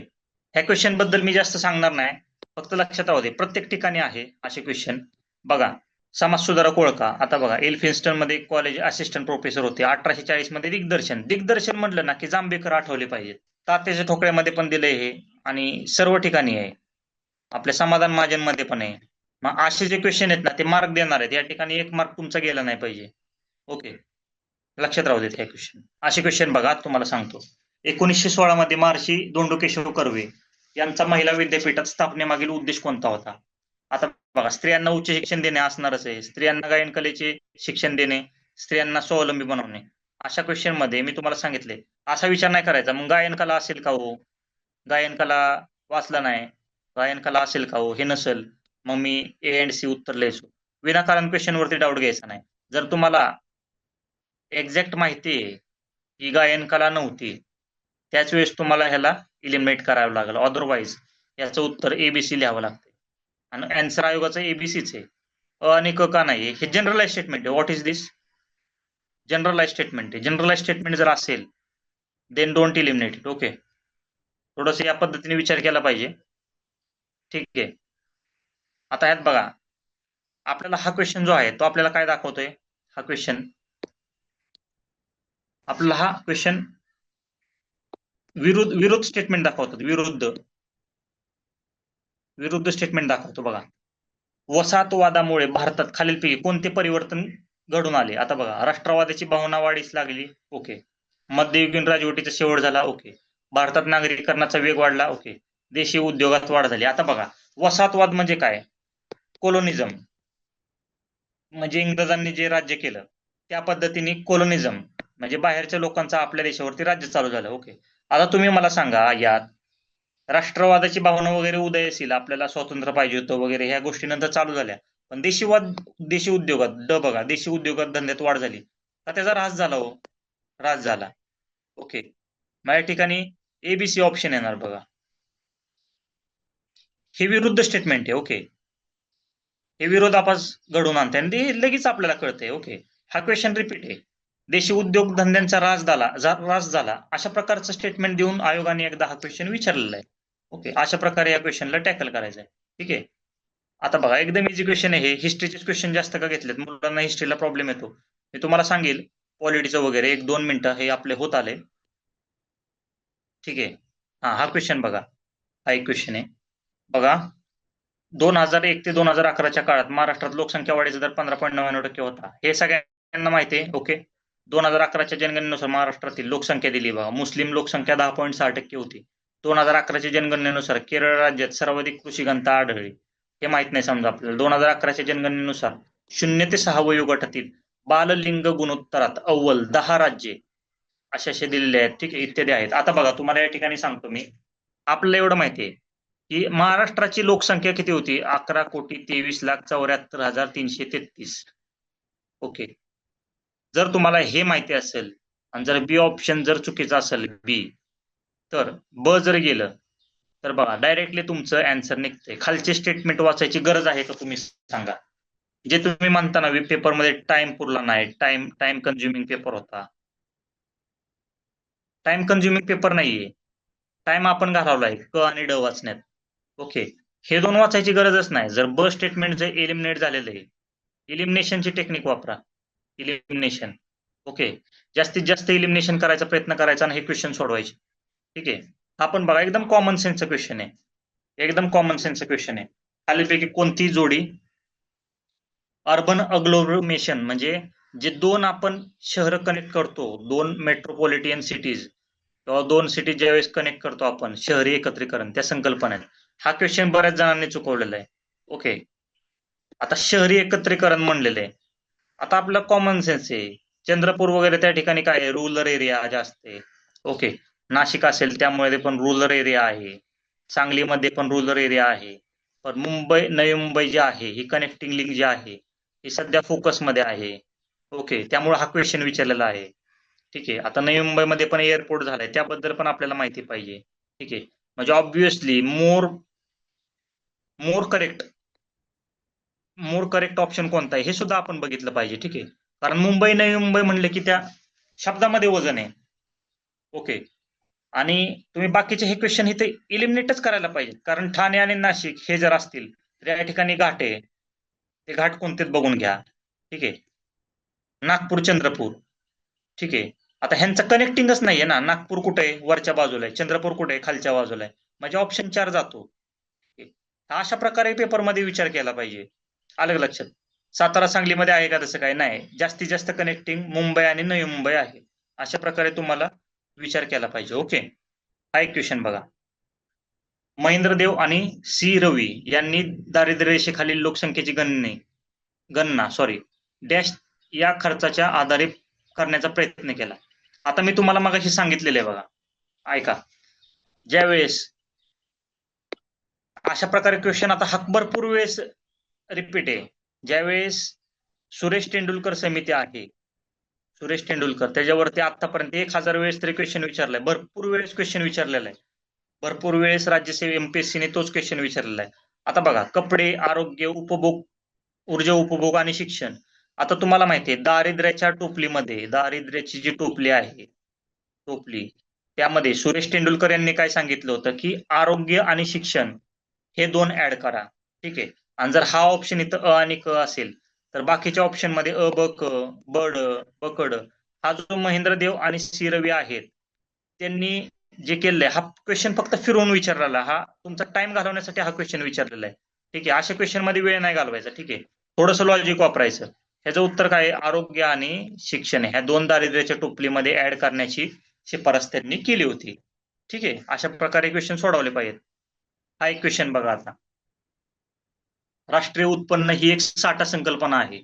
ह्या क्वेश्चन बद्दल मी जास्त सांगणार नाही, फक्त लक्षात राहू दे प्रत्येक ठिकाणी आहे असे क्वेश्चन. बघा, समाजसुधारक ओळखा. आता बघा, एल्फिन्स्टन मध्ये कॉलेज असिस्टंट प्रोफेसर होते. 1840 मध्ये दिग्दर्शन म्हटलं ना की जांभेकर आठवले पाहिजेत. तात्याच्या ठोकळ्यामध्ये पण दिलंय हे, आणि सर्व ठिकाणी आहे. आपल्या समाधान महाजनमध्ये पण आहे. मग असे जे क्वेश्चन आहेत ना ते मार्क देणार आहेत. या ठिकाणी 1 मार्क तुमचा गेला नाही पाहिजे. ओके. लक्षात राहू देत हे क्वेश्चन. असे क्वेश्चन बघा तुम्हाला सांगतो. 1916 मध्ये महर्षी धोंडो केशव कर्वे यांचा महिला विद्यापीठात स्थापनेमागील उद्देश कोणता होता? आता बघा, स्त्रियांना उच्च शिक्षण देणे असणारच आहे, स्त्रियांना गायन कलेचे शिक्षण देणे, स्त्रियांना स्वावलंबी बनवणे. अशा क्वेश्चन मध्ये मी तुम्हाला सांगितले, असा विचार नाही करायचा मग गायन कला असेल का हो, गायन कला वाचला नाही, गायन कला असेल का हो, हे नसेल मग मी ए अँड सी उत्तर लिहायचो. विनाकारण क्वेश्चन वरती डाऊट घ्यायचा नाही. जर तुम्हाला एक्झॅक्ट माहिती आहे की गायन कला नव्हती, त्याच वेळेस तुम्हाला ह्याला इलिमिनेट करावं लागेल. अदरवाईज याचं उत्तर एबीसी लिहावं लागते. आणि आन्सर आयोगाचं एबीसीच आहे, अ आणि क का नाही. हे जनरलाइज स्टेटमेंट आहे. What is this? Generalise statement आहे. जनरलाइज स्टेटमेंट जर असेल then don't eliminate it. Okay. थोडस या पद्धतीने विचार केला पाहिजे. ठीक आहे. आता ह्यात बघा, आपल्याला हा क्वेश्चन जो आहे तो आपल्याला काय दाखवतोय? हा क्वेश्चन विरुद्ध स्टेटमेंट दाखवतो. विरुद्ध स्टेटमेंट दाखवतो. बघा, वसाहतवादामुळे भारतात खालीलपैकी कोणते परिवर्तन घडून आले? आता बघा, राष्ट्रवादाची भावना वाढीस लागली. ओके. मध्ययुगीन राजवटीचा शेवट झाला. ओके. भारतात नागरीकरणाचा वेग वाढला. ओके. देशी उद्योगात वाढ झाली. आता बघा, वसाहतवाद म्हणजे काय? कोलोनिझम, म्हणजे इंग्रजांनी जे राज्य केलं त्या पद्धतीने कोलोनिझम, म्हणजे बाहेरच्या लोकांचा आपल्या देशावरती राज्य चालू झालं. ओके. आता तुम्ही मला सांगा, यात राष्ट्रवादाची भावना वगैरे उदयास येईल, आपल्याला स्वातंत्र्य पाहिजे होतं वगैरे, ह्या गोष्टी नंतर चालू झाल्या. पण देशी उद्योगात बघा, देशी उद्योगात धंद्यात वाढ झाली का त्याचा ऱ्हास झाला हो? ऱ्हास झाला. ओके. मग या ठिकाणी एबीसी ऑप्शन येणार. बघा, हे विरुद्ध स्टेटमेंट आहे. ओके. हे विरोधाभास घडवून आणते आणि ते लगेच आपल्याला कळतंय. ओके. हा क्वेश्चन रिपीट आहे. देशी उद्योग धंद्यांचा ऱ्हास झाला अशा प्रकारचं स्टेटमेंट देऊन आयोगाने एकदा हा क्वेश्चन विचारलेला आहे. ओके. अशा प्रकारे या क्वेश्चनला टॅकल करायचं आहे. ठीक आहे. आता बघा, एकदम इझी क्वेश्चन आहे हे. हिस्ट्रीचे क्वेश्चन जास्त का घेतलेत? मुलांना हिस्ट्रीला प्रॉब्लेम येतो. मी तुम्हाला सांगेल पॉलिटीचं वगैरे 1-2 मिनिटं हे आपले होत आले. ठीक आहे. हा क्वेश्चन बघा, हा एक क्वेश्चन आहे. बघा, 2001 ते 2011च्या काळात महाराष्ट्रात लोकसंख्या वाढीचा दर 15.99% होता. हे सगळ्यांना माहिती आहे. ओके. 2011च्या जनगणनेनुसार महाराष्ट्रातील लोकसंख्या दिली बघा. मुस्लिम लोकसंख्या 10.6% होती. 2011च्या जनगणनेनुसार केरळ राज्यात सर्वाधिक कृषी घनता आढळली. हे माहित नाही समजा आपल्याला. 2011च्या जनगणनेनुसार 0 ते 6 वयोगटातील बाललिंग गुणोत्तरात अव्वल 10 राज्ये असे दिलेले आहेत. ठीक आहे, इत्यादी आहेत. आता बघा, तुम्हाला या ठिकाणी सांगतो मी, आपल्याला एवढं माहिती आहे की महाराष्ट्राची लोकसंख्या किती होती? 11,23,74,333. ओके. जर तुम्हाला हे माहिती असेल आणि जर बी ऑप्शन जर चुकीचा असेल बी, तर ब जर गेलं तर बघा डायरेक्टली तुमचं आन्सर निघतंय. खालचे स्टेटमेंट वाचायची गरज आहे का तुम्ही सांगा? जे तुम्ही म्हणता ना पेपरमध्ये टाइम पुरला नाही, टाइम कन्झ्युमिंग पेपर होता. टाइम कन्झ्युमिंग पेपर नाहीये. टाइम आपण घालवलाय क आणि ड वाचण्यात. ओके. हे दोन वाचायची गरजच नाही. जर ब स्टेटमेंट जर एलिमिनेट झालेलं आहे, इलिमिनेशनची टेक्निक वापरा. इलिमिनेशन. ओके. जास्तीत जास्त इलिमिनेशन करायचा प्रयत्न करायचा आणि हे क्वेश्चन सोडवायचे. ठीक आहे. हा पण बघा एकदम कॉमन सेन्सचा क्वेश्चन आहे. एकदम कॉमन सेन्सचा क्वेश्चन आहे. खालीलपैकी कोणती जोडी अर्बन अग्लोमेशन, म्हणजे जे दोन आपण शहर कनेक्ट करतो, 2 मेट्रोपॉलिटन सिटीज किंवा 2 सिटी ज्यावेळेस कनेक्ट करतो आपण, शहरी एकत्रीकरण, त्या संकल्पना आहेत. हा क्वेश्चन बऱ्याच जणांनी चुकवलेला आहे. ओके. आता शहरी एकत्रीकरण म्हणलेलं आहे, आता आपलं कॉमन सेन्स आहे. चंद्रपूर वगैरे त्या ठिकाणी काय आहे, रुरल एरिया जास्त आहे. ओके. नाशिक असेल त्यामुळे ते पण रुरल एरिया आहे. सांगलीमध्ये पण रुरल एरिया आहे. पण मुंबई, नवी मुंबई जी आहे ही कनेक्टिंग लिंक जी आहे ही सध्या फोकसमध्ये आहे. ओके. त्यामुळे हा क्वेश्चन विचारलेला आहे. ठीक आहे. आता नवी मुंबईमध्ये पण एअरपोर्ट झालाय, त्याबद्दल पण आपल्याला माहिती पाहिजे. ठीक आहे. म्हणजे ऑब्व्हियसली मोर करेक्ट ऑप्शन कोणता आहे हे सुद्धा आपण बघितलं पाहिजे. ठीक आहे. कारण मुंबई, नवी मुंबई म्हणले की त्या शब्दामध्ये वजन आहे. ओके. आणि तुम्ही बाकीचे हे क्वेश्चन इथे इलिमिनेटच करायला पाहिजे. कारण ठाणे आणि नाशिक हे जर असतील तर या ठिकाणी घाट आहे. ते घाट कोणते बघून घ्या. ठीक आहे. नागपूर, चंद्रपूर. ठीक आहे. आता ह्यांचं कनेक्टिंगच नाहीये ना. नागपूर कुठे आहे, वरच्या बाजूला आहे. चंद्रपूर कुठे आहे, खालच्या बाजूला आहे. म्हणजे ऑप्शन 4 जातो. अशा प्रकारे पेपरमध्ये विचार केला पाहिजे. आलं का लक्षात? सातारा, सांगलीमध्ये आहे का तसं काय नाही. जास्तीत जास्त कनेक्टिंग मुंबई आणि नवी मुंबई आहे. अशा प्रकारे तुम्हाला विचार केला पाहिजे. ओके. हा एक क्वेश्चन बघा. महेंद्र देव आणि सी रवी यांनी दारिद्र्य रेषेखालील लोकसंख्येची गणना डॅश या खर्चाच्या आधारे करण्याचा प्रयत्न केला. आता मी तुम्हाला मगाशी सांगितलेलं आहे बघा, ऐका. ज्यावेळेस अशा प्रकारे क्वेश्चन आता हा भरपूर वेळेस रिपीट आहे. ज्यावेळेस सुरेश तेंडुलकर समिती आहे, सुरेश तेंडुलकर, त्याच्यावरती आतापर्यंत 1000 वेळेस तरी क्वेश्चन विचारलाय. भरपूर वेळेस क्वेश्चन विचारलेला आहे. भरपूर वेळेस राज्यसेवा एमपीएससीने तोच क्वेश्चन विचारलेला आहे. आता बघा, कपडे, आरोग्य, उपभोग, ऊर्जा उपभोग आणि शिक्षण. आता तुम्हाला माहिती आहे दारिद्र्याच्या टोपलीमध्ये, दारिद्र्याची जी टोपली आहे, टोपली त्यामध्ये सुरेश तेंडुलकर यांनी काय सांगितलं होतं की आरोग्य आणि शिक्षण हे 2 ऍड करा. ठीक आहे. आणि जर हा ऑप्शन इथं अ आणि क असेल तर बाकीच्या ऑप्शन मध्ये अ, ब, क, ब, ड, ब, क, ड. हा जो महेंद्र देव आणि सी रवी आहेत त्यांनी जे केलंय, हा क्वेश्चन फक्त फिरवून विचारलेला, हा तुमचा टाइम घालवण्यासाठी हा क्वेश्चन विचारलेला आहे. ठीक आहे. अशा क्वेश्चन मध्ये वेळ नाही घालवायचा. ठीक आहे. थोडंसं लॉजिक वापरायचं. ह्याचं उत्तर काय आहे, आरोग्य आणि शिक्षण ह्या 2 दारिद्र्याच्या टोपलीमध्ये ऍड करण्याची शिफारस त्यांनी केली होती. ठीक आहे. अशा प्रकारे क्वेश्चन सोडवले पाहिजेत. हा एक क्वेश्चन बघा आता. राष्ट्रीय उत्पन्न ही एक साठा संकल्पना आहे.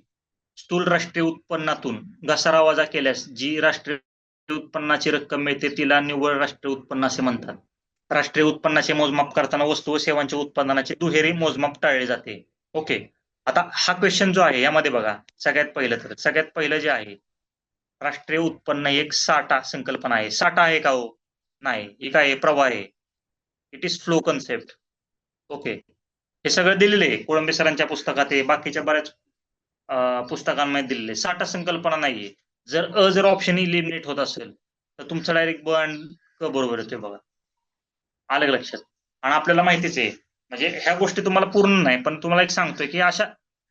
स्थूल राष्ट्रीय उत्पन्नातून घसारा वजा केल्यास जी राष्ट्रीय उत्पन्नाची रक्कम मिळते तिला निव्वळ राष्ट्रीय उत्पन्न असे म्हणतात. राष्ट्रीय उत्पन्नाचे मोजमाप करताना वस्तू व सेवांच्या उत्पादनाचे दुहेरी मोजमाप टाळले जाते. ओके. आता हा क्वेश्चन जो आहे यामध्ये बघा, सगळ्यात पहिलं जे आहे, राष्ट्रीय उत्पन्न एक साठा संकल्पना आहे. साठा आहे का हो? नाही. ही काय आहे, प्रवाह आहे. It is flow concept. Okay. हे सगळं दिलेलं आहे कोळंबे सरांच्या पुस्तकात आहे, बाकीच्या बऱ्याच पुस्तकांमध्ये दिलेले. साठा संकल्पना नाहीये. जर ऑप्शन इलिमिनेट होत असेल तर तुमचं डायरेक्ट ब आणि क बरोबर येतोय बघा. आलं का लक्षात? आणि आपल्याला माहितीच आहे, म्हणजे ह्या गोष्टी तुम्हाला पूर्ण नाही, पण तुम्हाला एक सांगतोय की अशा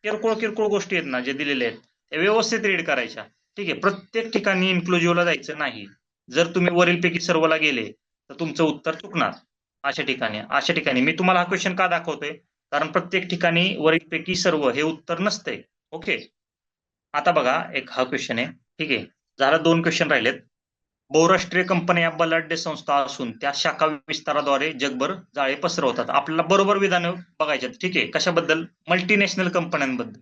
किरकोळ गोष्टी आहेत ना जे दिलेले आहेत त्या व्यवस्थित रीड करायच्या. ठीक आहे. प्रत्येक ठिकाणी इन्क्लुझिव्हला जायचं नाही. जर तुम्ही वरीलपैकी सर्वला गेले तर तुमचं उत्तर चुकणार. अशा ठिकाणी मी तुम्हाला हा क्वेश्चन का दाखवतोय, कारण प्रत्येक ठिकाणी वरीलपैकी सर्व हे उत्तर नसतंय. ओके. आता बघा, एक हा क्वेश्चन आहे. ठीक आहे. झालं, 2 क्वेश्चन राहिलेत. बहुराष्ट्रीय कंपन्या बलाढ्य संस्था असून त्या शाखा विस्ताराद्वारे जगभर जाळे पसरवतात. आपल्याला बरोबर विधान बघायचे. ठीक आहे. कशाबद्दल? मल्टीनॅशनल कंपन्यांबद्दल.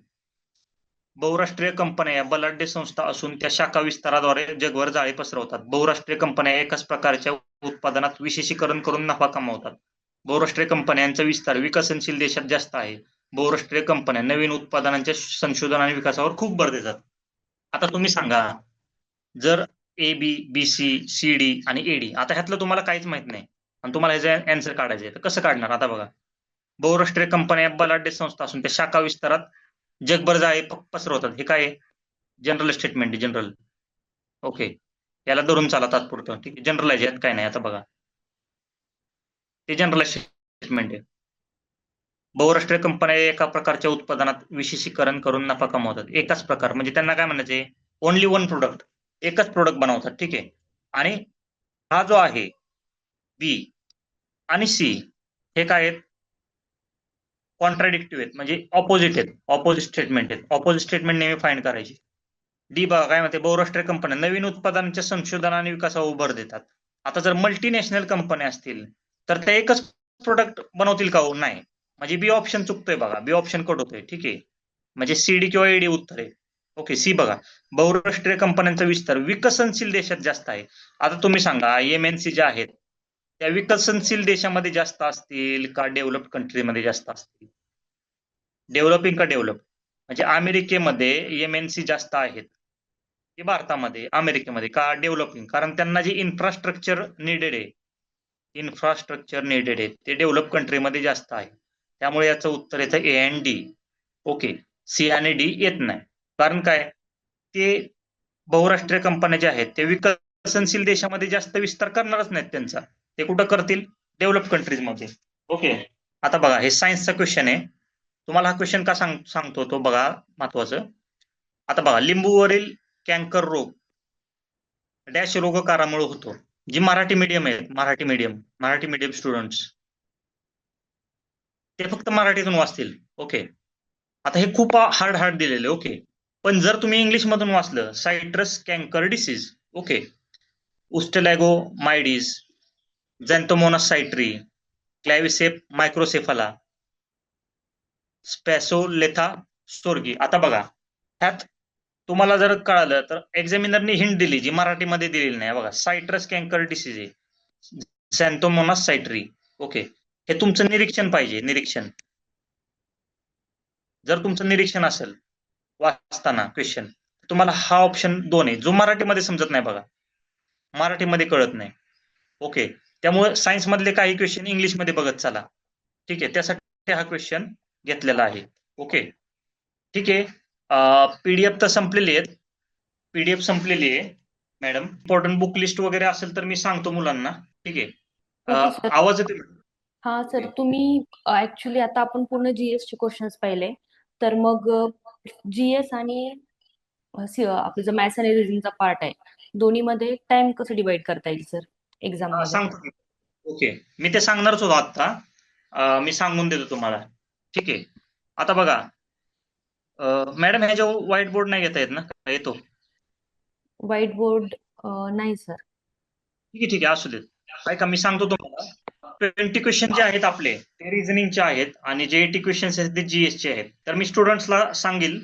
बहुराष्ट्रीय कंपन्या या बलाढ्य संस्था असून त्या शाखा विस्ताराद्वारे जगभर जाळे पसरवतात. बहुराष्ट्रीय कंपन्या एकाच प्रकारच्या उत्पादनात विशेषीकरण करून नफा कमावतात. बहुराष्ट्रीय कंपन्यांचा विस्तार विकसनशील देशात जास्त आहे. बहुराष्ट्रीय कंपन्या नवीन उत्पादनांच्या संशोधन आणि विकासावर खूप भर देतात. आता तुम्ही सांगा, जर A B, B C, C D आणि एडी, आता ह्यातलं तुम्हाला काहीच माहित नाही आणि तुम्हाला ह्याचं आन्सर काढायचे, तर कसं काढणार? आता बघा, बहुराष्ट्रीय कंपन्या बलाढ्य संस्था असून त्या शाखा विस्तारात जगभर जाळे पसरवतात. हे काय जनरल स्टेटमेंट आहे, जनरल. ओके. याला धरून चाला तात्पुरतं. ठीक आहे. जनरलाइज यात काय नाही. आता बघा, ते जनरल स्टेटमेंट आहे. बहुराष्ट्रीय कंपन्या एका प्रकारच्या उत्पादनात विशेषीकरण करून नफा कमावतात. एकाच प्रकार म्हणजे त्यांना काय म्हणायचे, ओनली वन प्रोडक्ट, एकच प्रोडक्ट बनवतात. ठीक आहे. आणि हा जो आहे बी आणि सी हे काय आहेत, कॉन्ट्राडिक्टिव्ह आहेत, म्हणजे ऑपोजिट आहेत, ऑपोजिट स्टेटमेंट आहेत. ऑपोजिट स्टेटमेंट नेहमी फाइंड करायची. डी बघा काय म्हणते, बहुराष्ट्रीय कंपन्या नवीन उत्पादनांच्या संशोधन आणि विकासावर भर देतात. आता जर मल्टीनॅशनल कंपन्या असतील तर त्या एकच प्रोडक्ट बनवतील का हो? नाही. म्हणजे बी ऑप्शन चुकतोय बघा, बी ऑप्शन कट होतोय. ठीक आहे. म्हणजे सीडी किंवा एडी उत्तर आहे. ओके, सी बघा, बहुराष्ट्रीय कंपन्यांचा विस्तार विकसनशील देशात जास्त आहे. आता तुम्ही सांगा, MNC ज्या आहेत त्या विकसनशील देशामध्ये जास्त असतील का डेव्हलप्ड कंट्रीमध्ये जास्त असतील? डेव्हलपिंग का डेव्हलप? म्हणजे अमेरिकेमध्ये MNC जास्त आहेत की भारतामध्ये, अमेरिकेमध्ये का डेव्हलपिंग? कारण त्यांना जे इन्फ्रास्ट्रक्चर निडेड आहे, ते डेव्हलप कंट्रीमध्ये जास्त आहे. त्यामुळे याचं उत्तर येतं A आणि D. ओके, C आणि D येत नाही. कारण काय? ते बहुराष्ट्रीय कंपन्या ज्या आहेत ते विकसनशील देशामध्ये जास्त विस्तार करणारच नाहीत त्यांचा. ते कुठं करतील? डेव्हलप कंट्रीजमध्ये. ओके, आता बघा, हे सायन्सचा क्वेश्चन आहे. तुम्हाला हा क्वेश्चन का सांगतो तो बघा, महत्वाचं. आता बघा, लिंबूवरील कॅन्कर रोग डॅश रोगकारामुळे होतो. जी मराठी मीडियम आहेत, मराठी मीडियम स्टुडंट्स, ते फक्त मराठीतून वाचतील. ओके, आता हे खूप हार्ड दिलेले. ओके, पण जर तुम्ही इंग्लिश मधून वाचलं, सायट्रस कॅन्कर डिसीज, ओके, उस्टेलॅगोमायडीज, झॅन्थोमोनास सायट्री, क्लॅव्हिसेप मायक्रोसेफाला, स्पॅसोलेथा स्टोर्गी. आता बघा, ह्यात तुम्हाला जर कळालं तर एक्झामिनरनी हिंट दिली जी मराठीमध्ये दिलेली नाही. बघा, सायट्रस कॅन्कर डिसीज आहे, झॅन्थोमोनास सायट्री. ओके, हे तुमचं निरीक्षण पाहिजे, निरीक्षण. जर तुमचं निरीक्षण असेल वाचताना क्वेश्चन, तुम्हाला हा ऑप्शन 2 आहे, जो मराठीमध्ये समजत नाही. बघा, मराठीमध्ये कळत नाही. ओके, त्यामुळे सायन्स मधले काही क्वेश्चन इंग्लिशमध्ये बघत चला. ठीक आहे, त्यासाठी हा क्वेश्चन घेतलेला आहे. ओके, ठीक आहे. PDF तर संपलेली आहेत, PDF संपलेली आहे मॅडम. इम्पॉर्टंट बुक लिस्ट वगैरे असेल तर मी सांगतो मुलांना. ठीक आहे, ओके सर. आवाज येतो? हा सर, तुम्ही ऍक्च्युली आता आपण पूर्ण GS चे क्वेश्चन्स पाहिले, तर मग GS आणि आपलं जो मॅथ्स आणि रिझनिंगचा पार्ट आहे, दोन्हीमध्ये टाइम कसं डिवाइड करता येईल सर एक्झाम मध्ये? सांगतो मी. ओके, मी ते सांगणारच होतो आता. मी सांगून देतो तुम्हाला. ठीक आहे, आता बघा मॅडम, ह्याच्यावर व्हाईट बोर्ड नाही घेता येत ना? का येतो? व्हाईट बोर्ड नाही सर. ठीक आहे, असू देत. ऐका, मी सांगतो तुम्हाला. 20 क्वेश्चन जे आहेत आपले ते रिझनिंगचे आहेत आणि जे 80 क्वेश्चन्स आहेत ते GS चे आहेत. तर मी स्टुडंट्सला सांगेल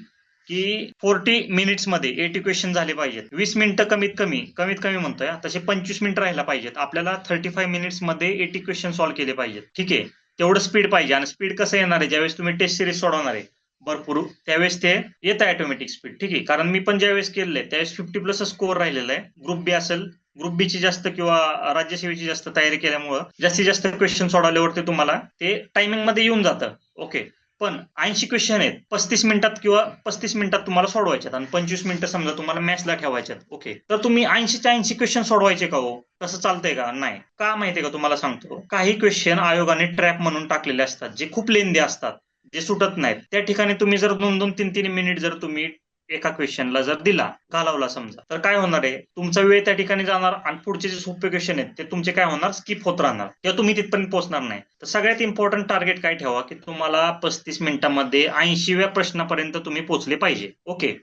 की 40 मिनिट्स मध्ये 80 क्वेश्चन झाले पाहिजेत. 20 मिनिटं कमीत कमी म्हणतोय, तसे 25 मिनिटं राहायला पाहिजेत. आपल्याला 35 मिनिट्स मध्ये 80 क्वेश्चन सॉल्व्ह केले पाहिजेत. ठीक आहे, तेवढं स्पीड पाहिजे. आणि स्पीड कसं येणार आहे? ज्यावेळेस तुम्ही टेस्ट सिरीज सोडवणार आहे भरपूर, त्यावेळेस ते येतं ऑटोमॅटिक स्पीड. ठीक आहे, कारण मी पण ज्यावेळेस केलेलं आहे त्यावेळेस 50+ स्कोअर राहिलेला आहे. ग्रुप बी असेल, ग्रुप बी ची जास्त किंवा राज्यसेवेची जास्त तयारी केल्यामुळं जास्तीत जास्त क्वेश्चन सोडवल्यावरती तुम्हाला ते टायमिंग मध्ये येऊन जातं. ओके, पण 80 क्वेश्चन आहेत 35 मिनिटात किंवा 35 मिनिटात तुम्हाला सोडवायच्यात आणि 25 मिनिटं समजा तुम्हाला मॅथ्सला ठेवायच्यात. ओके, तर तुम्ही 80 क्वेश्चन सोडवायचे का हो? तसं चालतंय का? नाही. का माहितीये का? तुम्हाला सांगतो. काही क्वेश्चन आयोगाने ट्रॅप म्हणून टाकलेले असतात, जे खूप लेंदी असतात, जे सुटत नाहीत. त्या ठिकाणी तुम्ही जर 2-2, 3-3 मिनिट जर तुम्ही एका क्वेश्चनला जर दिला, घालवला समजा, तर काय होणार आहे? तुमचा वेळ त्या ठिकाणी जाणार आणि पुढचे जे सोपे क्वेश्चन आहेत ते तुमचे काय होणार? स्किप होत राहणार किंवा तुम्ही तिथपर्यंत पोहोचणार नाही. तर सगळ्यात इम्पॉर्टंट टार्गेट काय ठेवा की तुम्हाला 35 मिनिटांमध्ये 80व्या प्रश्नापर्यंत तुम्ही पोहोचले पाहिजे. ओके,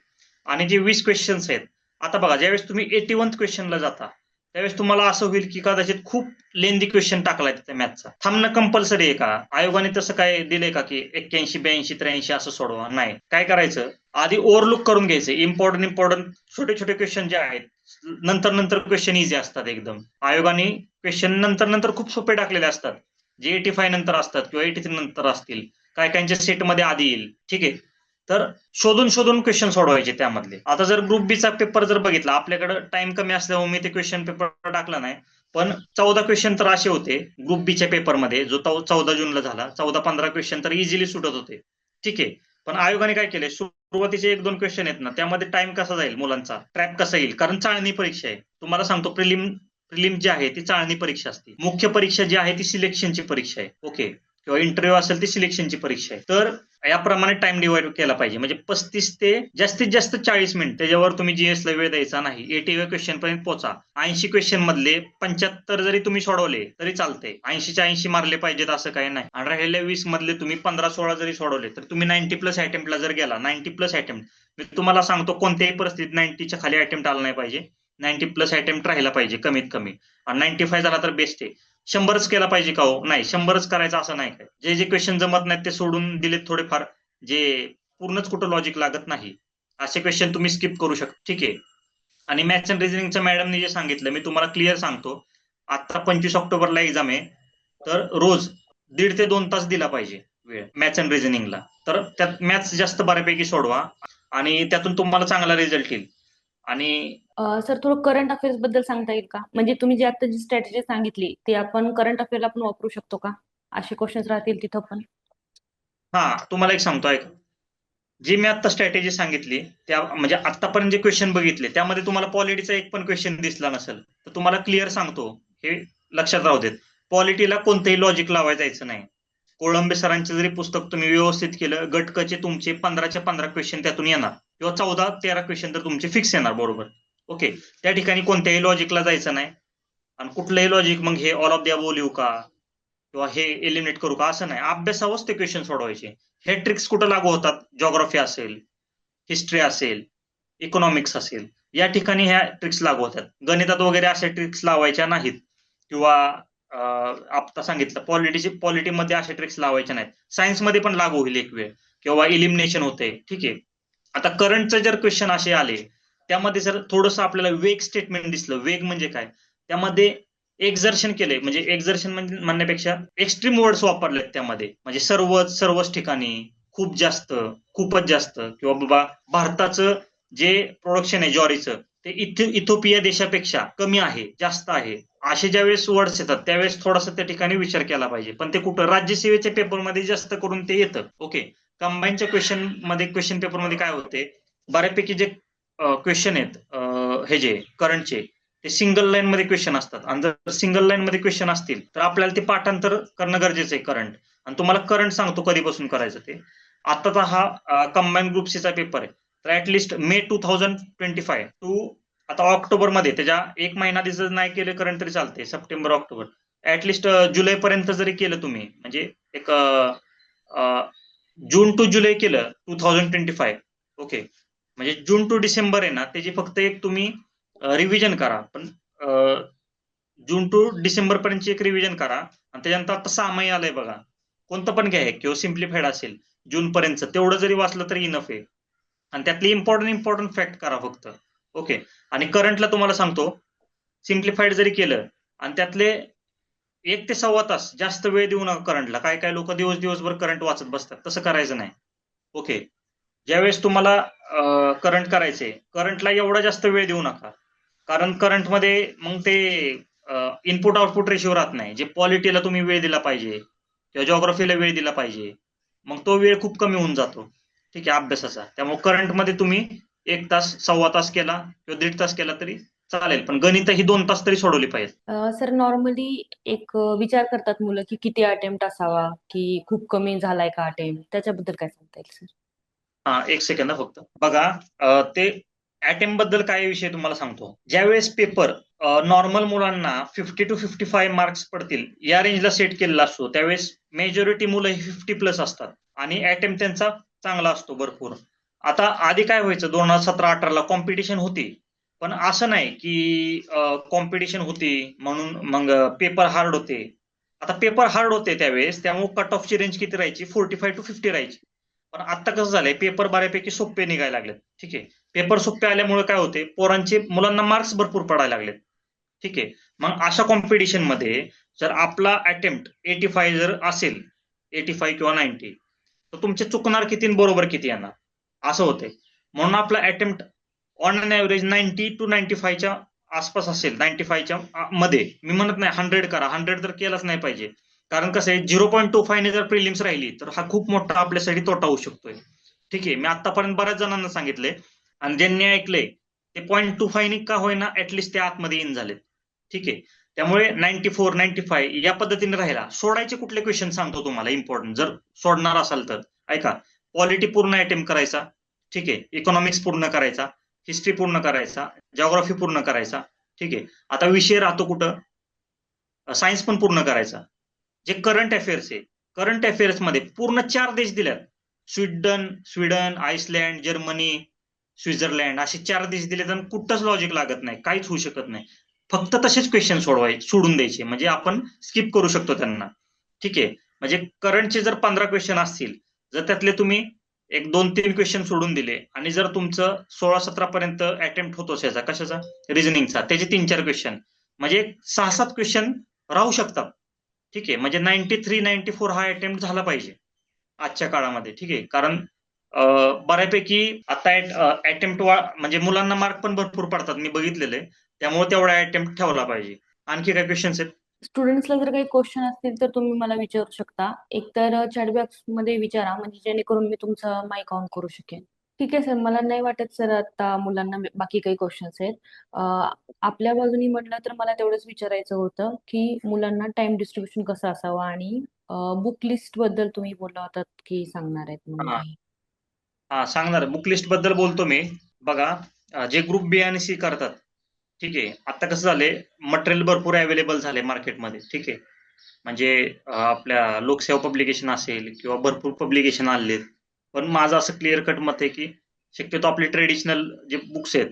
आणि जे 20 क्वेश्चन्स आहेत, आता बघा, ज्यावेळेस तुम्ही 81th क्वेश्चनला जाता त्यावेळेस तुम्हाला असं होईल की कदाचित खूप लेंदी क्वेश्चन टाकलाय तिथे मॅथचा. थांबणं कंपल्सरी आहे का? आयोगाने तसं काय दिलंय का की 81, 82, 83 असं सोडवा? नाही. काय करायचं? आधी ओव्हरलुक करून घ्यायचं. इम्पॉर्टंट छोटे क्वेश्चन जे आहेत, नंतर क्वेश्चन इझी असतात एकदम. आयोगाने क्वेश्चन नंतर खूप सोपे टाकलेले असतात, जे 85 नंतर असतात किंवा 83 नंतर असतील. काय सेटमध्ये आधी येईल. ठीक आहे, तर शोधून क्वेश्चन सोडवायचे त्यामधले. आता जर ग्रुप बीचा पेपर जर बघितला, आपल्याकडे टाइम कमी असल्यामुळे मी ते क्वेश्चन पेपर टाकला नाही, पण 14 क्वेश्चन तर असे होते ग्रुप बीच्या पेपरमध्ये, जो 14 जूनला झाला. 14-15 क्वेश्चन तर इझिली सुटत होते. ठीक आहे, पण आयोगाने काय केले, सुरुवातीचे 1-2 क्वेश्चन आहेत ना, त्यामध्ये टाइम कसा जाईल मुलांचा, ट्रॅप कसा येईल? कारण चाळणी परीक्षा आहे. तुम्हाला सांगतो, प्रिलिम जी आहे ती चाळणी परीक्षा असते. मुख्य परीक्षा जी आहे ती सिलेक्शनची परीक्षा आहे. ओके, किंवा इंटरव्ह्यू असेल ती सिलेक्शनची परीक्षा आहे. तर याप्रमाणे टाइम डिवाइड केला पाहिजे. म्हणजे 35 ते जास्तीत जास्त 40 मिनिट त्याच्यावर तुम्ही GS ला वेळ द्यायचा नाही. 80व्या क्वेश्चन पर्यंत पोहोचा. 80 क्वेश्चन मधले 75 जरी तुम्ही सोडवले तरी चालते. 80च्या 80 मारले पाहिजेत असं काही नाही. आणि राहिलेल्या 20 मधले तुम्ही 15-16 जरी सोडवले तर तुम्ही 90+ अटेम्प्टला जर गेला, 90+ अटेम्प्ट, मी तुम्हाला सांगतो कोणत्याही परिस्थितीत 90च्या खाली अटेम्प्ट आला नाही पाहिजे. 90+ अटेम्प्ट राहिला पाहिजे कमीत कमी. आणि 95 झाला तर बेस्ट आहे. 100च केला पाहिजे का हो? नाही, 100च करायचं असं नाही काय. जे क्वेश्चन जमत नाहीत ते सोडून दिलेत थोडेफार, जे पूर्णच कुठं लॉजिक लागत नाही असे क्वेश्चन तुम्ही स्किप करू शकता. ठीक आहे. आणि मॅथ्स अँड रिझनिंगचं मॅडमने जे सांगितलं मी तुम्हाला क्लिअर सांगतो. आता 25 ऑक्टोबरला एक्झाम आहे, तर रोज 1.5 ते 2 तास दिला पाहिजे वेळ मॅथ्स अँड रिझनिंगला. तर त्यात मॅथ्स जास्त बऱ्यापैकी सोडवा आणि त्यातून तुम्हाला चांगला रिझल्ट येईल. आणि सर थोडं करंट अफेअर्स बद्दल सांगता येईल का? म्हणजे तुम्ही जी आता जी स्ट्रॅटेजी सांगितली ते आपण करंट अफेअरला पण वापरू शकतो का? असे क्वेश्चन्स राहतील तिथं पण. तुम्हाला एक सांगतो ऐका. जी मी आता स्ट्रॅटेजी सांगितली त्या म्हणजे आतापर्यंत जे क्वेश्चन बघितले त्यामध्ये तुम्हाला पॉलिटीचा एक पण क्वेश्चन दिसला नसेल, तर तुम्हाला क्लिअर सांगतो, हे लक्षात राहू देत. पॉलिटीला कोणतेही लॉजिक लावायचं जायचं नाही. कोळंबे सरांचे जरी पुस्तक तुम्ही व्यवस्थित केलं, गटकचे तुमचे 15च्या 15 क्वेश्चन त्यातून येणार किंवा 14-13 क्वेश्चन तर तुमचे फिक्स येणार बरोबर. ओके. त्या ठिकाणी कोणत्याही लॉजिकला जायचं नाही. आणि कुठलंही लॉजिक मग हे ऑल ऑफ द अबोव लिहू का किंवा हे एलिमिनेट करू का असं नाही. अभ्यासावरच ते क्वेश्चन सोडवायचे. हे ट्रिक्स कुठं लागू होतात? जॉग्राफी असेल, हिस्ट्री असेल, इकॉनॉमिक्स असेल, या ठिकाणी ह्या ट्रिक्स लागू होतात. गणितात वगैरे अशा ट्रिक्स लावायच्या नाहीत. किंवा आता सांगितलं पॉलिटीमध्ये अशा ट्रिक्स लावायच्या नाहीत. सायन्समध्ये पण लागू होईल एक वेळ, किंवा इलिमिनेशन होते. ठीक आहे. आता करंटचे जर क्वेश्चन असे आले, त्यामध्ये जर थोडंसं आपल्याला वेग स्टेटमेंट दिसलं, वेग म्हणजे काय, त्यामध्ये एक्झर्शन केले, म्हणजे एक्झर्शन म्हणजे म्हणण्यापेक्षा एक्स्ट्रीम वर्ड्स वापरलेत त्यामध्ये, म्हणजे सर्वच ठिकाणी, खूप जास्त, खूपच जास्त, किंवा बाबा भारताचं जे प्रोडक्शन आहे ज्वारीचं ते इथिओपिया देशापेक्षा कमी आहे, जास्त आहे, असे ज्यावेळेस वर्ड्स येतात त्यावेळेस थोडासा त्या ठिकाणी विचार केला पाहिजे. पण ते कुठं राज्यसेवेच्या पेपरमध्ये जास्त करून ते येतं. ओके. कंबाईनच्या क्वेश्चन पेपरमध्ये काय होते, बऱ्यापैकी जे क्वेश्चन आहेत हे जे करंटचे, ते सिंगल लाईन मध्ये क्वेश्चन असतात. आणि जर सिंगल लाईन मध्ये क्वेश्चन असतील तर आपल्याला ते पाठांतर करणं गरजेचं आहे करंट. आणि तुम्हाला करंट सांगतो कधीपासून करायचं ते. आताचा हा कंबाईन ग्रुप सीचा पेपर आहे, तर ऍटलिस्ट मे 2025 टू आता ऑक्टोबर मध्ये, त्याच्या एक महिना जर नाही केलं करंट तरी चालते, सप्टेंबर ऑक्टोबर, ऍटलिस्ट जुलै पर्यंत जरी केलं तुम्ही, म्हणजे एक जून टू जुलै केलं 2025. ओके. म्हणजे जून टू डिसेंबर आहे ना, त्याची फक्त एक तुम्ही रिव्हिजन करा. पण जून टू डिसेंबर पर्यंतची एक रिव्हिजन करा. आणि त्याच्यानंतर आता 6 महिने आलंय बघा, कोणतं पण घ्या किंवा सिम्प्लिफाईड असेल जून पर्यंत, तेवढं जरी वाचलं तरी इनफ आहे. आणि त्यातली इम्पॉर्टंट फॅक्ट करा फक्त. ओके. आणि करंटला तुम्हाला सांगतो, सिम्प्लिफाईड जरी केलं आणि त्यातले 1 ते सव्वा तास जास्त वेळ देऊ नका करंटला. काय काय लोक दिवसभर करंट वाचत बसतात, तसं करायचं नाही. ओके. ज्यावेळेस तुम्हाला करंट करायचंय, करंटला एवढा जास्त वेळ देऊ नका, कारण करंटमध्ये मग ते इनपुट आउटपुट रेशिओ राहत नाही. जे पॉलिटीला तुम्ही वेळ दिला पाहिजे किंवा जॉग्राफीला वेळ दिला पाहिजे, मग तो वेळ खूप कमी होऊन जातो. ठीक आहे, अभ्यासाचा. त्यामुळे करंटमध्ये तुम्ही 1 तास, सव्वा तास केला किंवा 1.5 तास केला तरी चालेल, पण गणित ही 2 तास तरी सोडवली पाहिजे. सर नॉर्मली एक विचार करतात मुलं की किती अटेम्प्ट असावा, की खूप कमी झालाय का अटेम्प्ट, त्याच्याबद्दल काय सांगता येईल सर? एक सेकंद फक्त बघा. ते अटेम्प्ट बद्दल काय विषय तुम्हाला सांगतो. ज्यावेळेस पेपर नॉर्मल मुलांना 50 to 55 मार्क्स पडतील या रेंजला सेट केलेला असतो, त्यावेळेस मेजॉरिटी मुलं ही 50+ असतात आणि अटेम्प्ट त्यांचा चांगला असतो भरपूर. आता आधी काय व्हायचं, 2017-18ला कॉम्पिटिशन होती, पण असं नाही की कॉम्पिटिशन होती म्हणून मग पेपर हार्ड होते. आता पेपर हार्ड होते त्यावेळेस, त्यामुळे कट ऑफची रेंज किती राहायची, 45 to 50 राहायची. पण आता कसं झालंय, पेपर बऱ्यापैकी सोपे निघायला लागलेत. ठीक आहे. पेपर सोपे आल्यामुळे काय होते, मुलांना मार्क्स भरपूर पडायला लागलेत. ठीक आहे. मग अशा कॉम्पिटिशन मध्ये जर आपला अटेम्प्ट 85 जर असेल, 85 किंवा 90, तर तुमचे चुकणार किती आणि बरोबर किती येणार, असं होते. म्हणून आपला attempt on an average 90 to 95च्या आसपास असेल, 95च्या मध्ये. मी म्हणत नाही 100 करा, 100 तर केलाच नाही पाहिजे, कारण कसं आहे 0.25 ने जर प्रिलिम्स राहिली तर हा खूप मोठा आपल्यासाठी तोटा होऊ शकतोय. ठीक आहे. मी आतापर्यंत बऱ्याच जणांना सांगितले आणि ज्यांनी ऐकलंय ते 0.25 ने का होईना ऍटलिस्ट ते आतमध्ये इन झालेत. ठीक आहे. त्यामुळे 94, 95 या पद्धतीने राहिला. सोडायचे कुठले क्वेश्चन सांगतो तुम्हाला इम्पॉर्टंट, जर सोडणार असाल तर ऐका. पॉलिटी पूर्ण अटेम्प्ट करायचा. ठीक आहे. इकॉनॉमिक्स पूर्ण करायचा, हिस्ट्री पूर्ण करायचा, जॉग्राफी पूर्ण करायचा. ठीक आहे. आता विषय राहतो कुठं, सायन्स पण पूर्ण करायचा. जे करंट अफेअर्स आहे, करंट अफेअर्स मध्ये पूर्ण 4 देश दिल्यात, स्वीडन, आइसलँड, जर्मनी, स्वित्झर्लंड, असे 4 देश दिले, तर कुठंच लॉजिक लागत नाही, काहीच होऊ शकत नाही. फक्त तसेच क्वेश्चन सोडून द्यायचे, म्हणजे आपण स्किप करू शकतो त्यांना. ठीक आहे. म्हणजे करंटचे जर 15 क्वेश्चन असतील, जर त्यातले तुम्ही एक 2-3 क्वेश्चन सोडून दिले आणि जर तुमचं 16-17 पर्यंत अटेम्प्ट होतो याचा कशाचा रिझनिंगचा त्याचे 3-4 क्वेश्चन म्हणजे 6-7 क्वेश्चन राहू शकतात. ठीक आहे, म्हणजे 93-94 हा अटेम्प्ट झाला पाहिजे आजच्या काळामध्ये. ठीक आहे, कारण बऱ्यापैकी आता अटेम्प्ट म्हणजे मुलांना मार्क पण भरपूर पडतात मी बघितलेले, त्यामुळे तेवढा अटेम्प्ट ठेवला पाहिजे. आणखी काय क्वेश्चन्स आहेत? स्टुडंट्सला जर काही क्वेश्चन असतील तर तुम्ही मला विचारू शकता. एकतर चॅटबॉक्स मध्ये विचारा, म्हणजे जेणेकरून मी तुमचा माईक ऑन करू शकेन. ठीक आहे सर, मला नाही वाटत सर आता मुलांना बाकी काही क्वेश्चन्स आहेत. आपल्या बाजूनी म्हटलं तर मला तेवढंच विचारायचं होतं की मुलांना टाइम डिस्ट्रीब्युशन कसं असावं, आणि बुक लिस्ट बद्दल तुम्ही बोलला होतात की सांगणार आहेत म्हणून हा काही. हा सांगणार. बुक लिस्ट बद्दल बोलतो मी. बघा, जे ग्रुप बी आणि सी करतात, ठीक आहे, आता कसं झालंय मटेरियल भरपूर अवेलेबल झाले मार्केटमध्ये. ठीक आहे, म्हणजे आपल्या लोकसेवा पब्लिकेशन असेल किंवा भरपूर पब्लिकेशन आलेत. पण माझं असं क्लिअर कट मत आहे की शक्यतो आपले ट्रेडिशनल जे बुक्स आहेत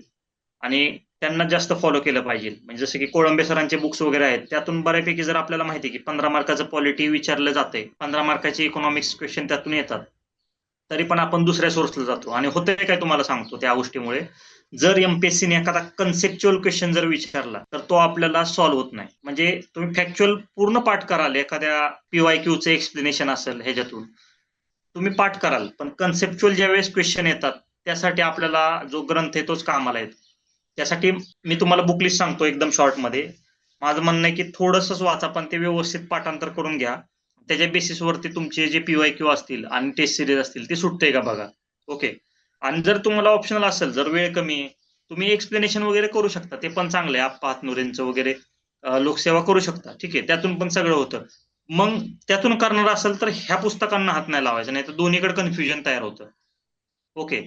आणि त्यांना जास्त फॉलो केलं पाहिजे. म्हणजे जसं की कोळंबे सरांचे बुक्स वगैरे आहेत, त्यातून बऱ्यापैकी जर आपल्याला माहिती आहे की 15 मार्काचं पॉलिटी विचारलं जाते, 15 मार्काचे इकॉनॉमिक्स क्वेश्चन त्यातून येतात, तरी पण आपण दुसऱ्या सोर्सला जातो. आणि होतंय काय तुम्हाला सांगतो, त्या गोष्टीमुळे जर एमपीएससीने एखादा कन्सेप्च्युअल क्वेश्चन जर विचारला तर तो आपल्याला सॉल्व्ह होत नाही. म्हणजे तुम्ही फॅक्च्युअल पूर्ण पाठ कराल, एखाद्या पीवायक्यूचं एक्सप्लेनेशन असेल ह्याच्यातून तुम्ही पाठ कराल, पण कन्सेप्च्युअल ज्यावेळेस क्वेश्चन येतात त्यासाठी आपल्याला जो ग्रंथ आहे तोच कामाला येतो. त्यासाठी मी तुम्हाला बुक लिस्ट सांगतो एकदम शॉर्ट मध्ये. माझं म्हणणं आहे की थोडंसंच वाचा, पण ते व्यवस्थित पाठांतर करून घ्या. त्याच्या बेसिसवरती तुमचे जे पीवायक्यू असतील आणि टेस्ट सिरीज असतील ते सुटते का बघा. ओके, आणि जर तुम्हाला ऑप्शनल असेल, जर वेळ कमी आहे, तुम्ही एक्सप्लेनेशन वगैरे करू शकता, ते पण चांगलं आहे. आप्पा हातनुरेंचं वगैरे लोकसेवा करू शकता. ठीक आहे, त्यातून पण सगळं होतं. मग त्यातून करणार असेल तर ह्या पुस्तकांना हात नाही लावायचा, नाही तर दोन्हीकडे कन्फ्युजन तयार होतं. ओके,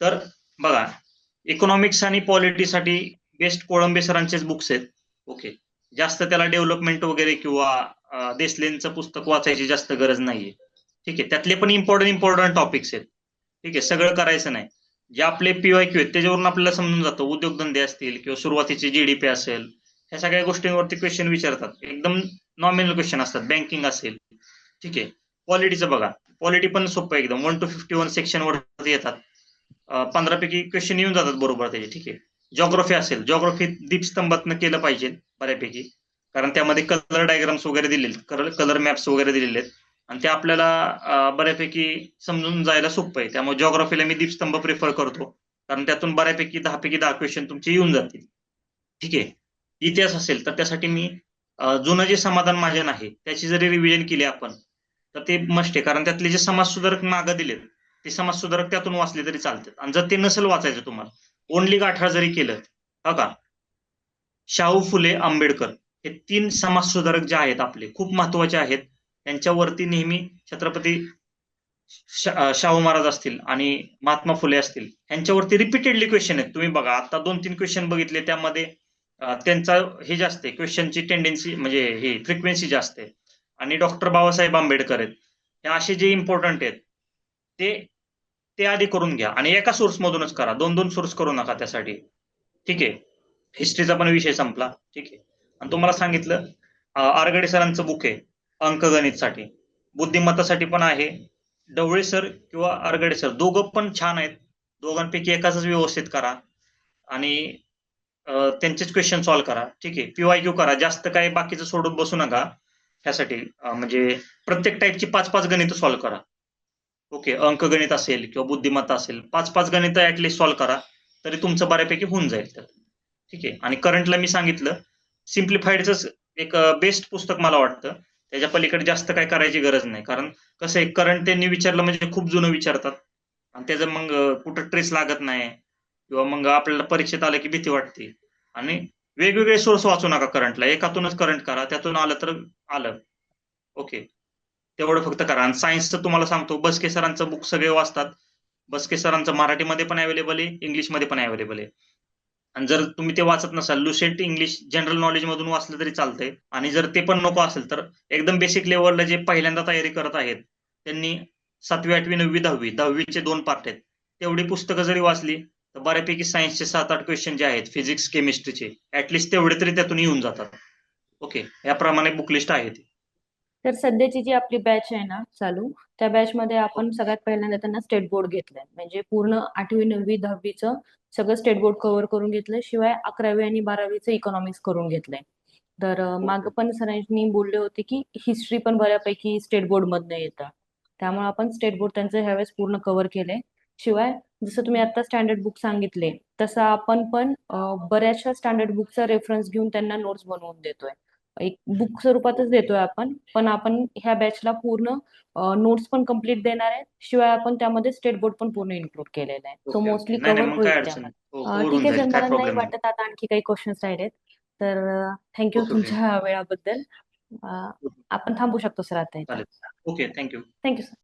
तर बघा, इकॉनॉमिक्स आणि पॉलिटीसाठी बेस्ट कोळंबे सरांचेच बुक्स आहेत. ओके, जास्त त्याला डेव्हलपमेंट वगैरे किंवा देसलेंचं पुस्तक वाचायची जास्त गरज नाहीये. ठीक आहे, त्यातले पण इम्पॉर्टंट टॉपिक्स आहेत. ठीक आहे, सगळं करायचं नाही. जे आपले पीवायक्यू आहेत त्याच्यावरून आपल्याला समजून जातं, उद्योगधंदे असतील किंवा सुरुवातीचे जीडीपी असेल, ह्या सगळ्या गोष्टींवरती क्वेश्चन विचारतात. एकदम नॉमिनल क्वेश्चन असतात. बँकिंग असेल. ठीक आहे, पॉलिटीचं बघा, पॉलिटी पण सोपं एकदम. 1 to 51 सेक्शन वरती येतात. 15 पैकी क्वेश्चन येऊन जातात बरोबर त्याचे. ठीक आहे, जॉग्राफी असेल, जॉग्राफी दीपस्तंभातनं केलं पाहिजे बऱ्यापैकी, कारण त्यामध्ये कलर डायग्राम्स वगैरे दिलेले, कलर मॅप्स वगैरे दिलेले आहेत आणि ते आपल्याला बऱ्यापैकी समजून जायला सोपं आहे. त्यामुळे जॉग्राफीला मी दीपस्तंभ प्रिफर करतो, कारण त्यातून बऱ्यापैकी 10 पैकी 10 क्वेश्चन तुमचे येऊन जातील. ठीक आहे, इतिहास असेल तर त्यासाठी मी जुनं जे समाधान महाजन आहे त्याची जरी रिव्हिजन केली आपण तर ते मस्ट आहे, कारण त्यातले जे समाजसुधारक मागं दिलेत ते समाजसुधारक त्यातून वाचले तरी चालतात. आणि जर ते नसेल वाचायचं तुम्हाला, ओनली गाठाळ जरी केलं, बघा, शाहू फुले आंबेडकर हे 3 समाजसुधारक जे आहेत आपले खूप महत्वाचे आहेत. त्यांच्यावरती नेहमी छत्रपती शाहू महाराज असतील आणि महात्मा फुले असतील, यांच्यावरती रिपीटेडली क्वेश्चन आहेत. तुम्ही बघा, आता 2-3 क्वेश्चन बघितले, त्यामध्ये त्यांचा हे जास्त आहे, क्वेश्चनची टेंडेन्सी म्हणजे हे फ्रिक्वेन्सी जास्त आहे. आणि डॉक्टर बाबासाहेब आंबेडकर आहेत, हे असे जे इम्पॉर्टंट आहेत ते आधी करून घ्या. आणि एका सोर्स मधूनच करा, 2-2 सोर्स करू नका त्यासाठी. ठीक आहे, हिस्ट्रीचा पण विषय संपला. ठीक आहे, आणि तुम्हाला सांगितलं आरगडे सरांचं बुक आहे अंकगणितसाठी, बुद्धिमत्तासाठी पण आहे. ढवळे सर किंवा आरगडे सर दोघं पण छान आहेत. दोघांपैकी एकाच व्यवस्थित करा आणि त्यांचेच क्वेश्चन सॉल्व्ह करा. ठीक आहे, पीवायक्यू करा, जास्त काही बाकीचं सोडून बसू नका. ह्यासाठी म्हणजे प्रत्येक टाईपची 5-5 गणित सॉल्व्ह करा. ओके, अंकगणित असेल किंवा बुद्धिमत्ता असेल, 5-5 गणित ऍटलिस्ट सॉल्व्ह करा, तरी तुमचं बऱ्यापैकी होऊन जाईल त्यात. ठीक आहे, आणि करंटला मी सांगितलं सिम्प्लिफाईडच एक बेस्ट पुस्तक मला वाटतं. त्याच्या पलीकडे जास्त काय करायची गरज नाही, कारण कसं आहे, करंट त्यांनी विचारलं म्हणजे खूप जुनं विचारतात आणि त्याचं मग कुठं ट्रेस लागत नाही किंवा मग आपल्याला परीक्षेत आलं की भीती वाटते. आणि वेगवेगळे सोर्स वाचू नका करंटला, एकातूनच करंट करा, त्यातून आलं तर आलं. ओके, तेवढं फक्त करा. आणि सायन्सचं तुम्हाला सांगतो, बसके सरांचं बुक सगळे वाचतात. बसके सरांचं मराठीमध्ये पण अवेलेबल आहे, इंग्लिशमध्ये पण अवेलेबल आहे. आणि जर तुम्ही ते वाचत नसाल, लुसेंट इंग्लिश जनरल नॉलेज मधून वाचलं तरी चालतंय. आणि जर ते पण नको असेल तर एकदम बेसिक लेवलला जे पहिल्यांदा तयारी करत आहेत त्यांनी 7वी, 8वी, 9वी, 10वी 10वीचे 2 पार्ट आहेत, तेवढी पुस्तकं जरी वाचली तर बऱ्यापैकी सायन्सचे 7-8 क्वेश्चन जे आहेत, फिजिक्स केमिस्ट्रीचे, ऍटलिस्ट तेवढे तरी त्यातून येऊन जातात. ओके, याप्रमाणे बुक लिस्ट आहे ती. तर सध्याची जी आपली बॅच आहे ना चालू, त्या बॅचमध्ये आपण सगळ्यात पहिल्यांदा त्यांना स्टेट बोर्ड घेतलंय. म्हणजे पूर्ण 8वी, 9वी, 10वीचं सगळं स्टेट बोर्ड कव्हर करून घेतलंय. शिवाय 11वी आणि 12वीचं इकॉनॉमिक्स करून घेतलंय. तर मागं पण सरांनी बोलले होते की हिस्ट्री पण बऱ्यापैकी स्टेट बोर्ड मधनं येतं. त्यामुळे आपण स्टेट बोर्ड त्यांचं ह्यावेळेस पूर्ण कव्हर केलंय. शिवाय जसं तुम्ही आता स्टँडर्ड बुक सांगितले, तसं आपण पण बऱ्याचशा स्टँडर्ड बुकचा रेफरन्स घेऊन त्यांना नोट्स बनवून देतोय. एक बुक स्वरूपातच देतोय आपण, पण आपण ह्या बॅचला पूर्ण नोट्स पण कम्प्लीट देणार आहे. शिवाय आपण त्यामध्ये स्टेट बोर्ड पण पूर्ण इन्क्लूड केलेला आहे. सो ओके मोस्टली ओके नाही नाही कव्हर मग होईल काय अडचण नाही. त्यामध्ये. हो कव्हर ठीक होऊन आहे जाईल सर, काय मला नाही प्रॉब्लेम नाही. वाटत आता आणखी काही क्वेश्चन्स राहिलेत. तर थँक्यू ओके ओके तुमच्या वेळाबद्दल. अ, आपण थांबू शकतो सर आता इथं. चालेल. Okay thank you. Thank you sir.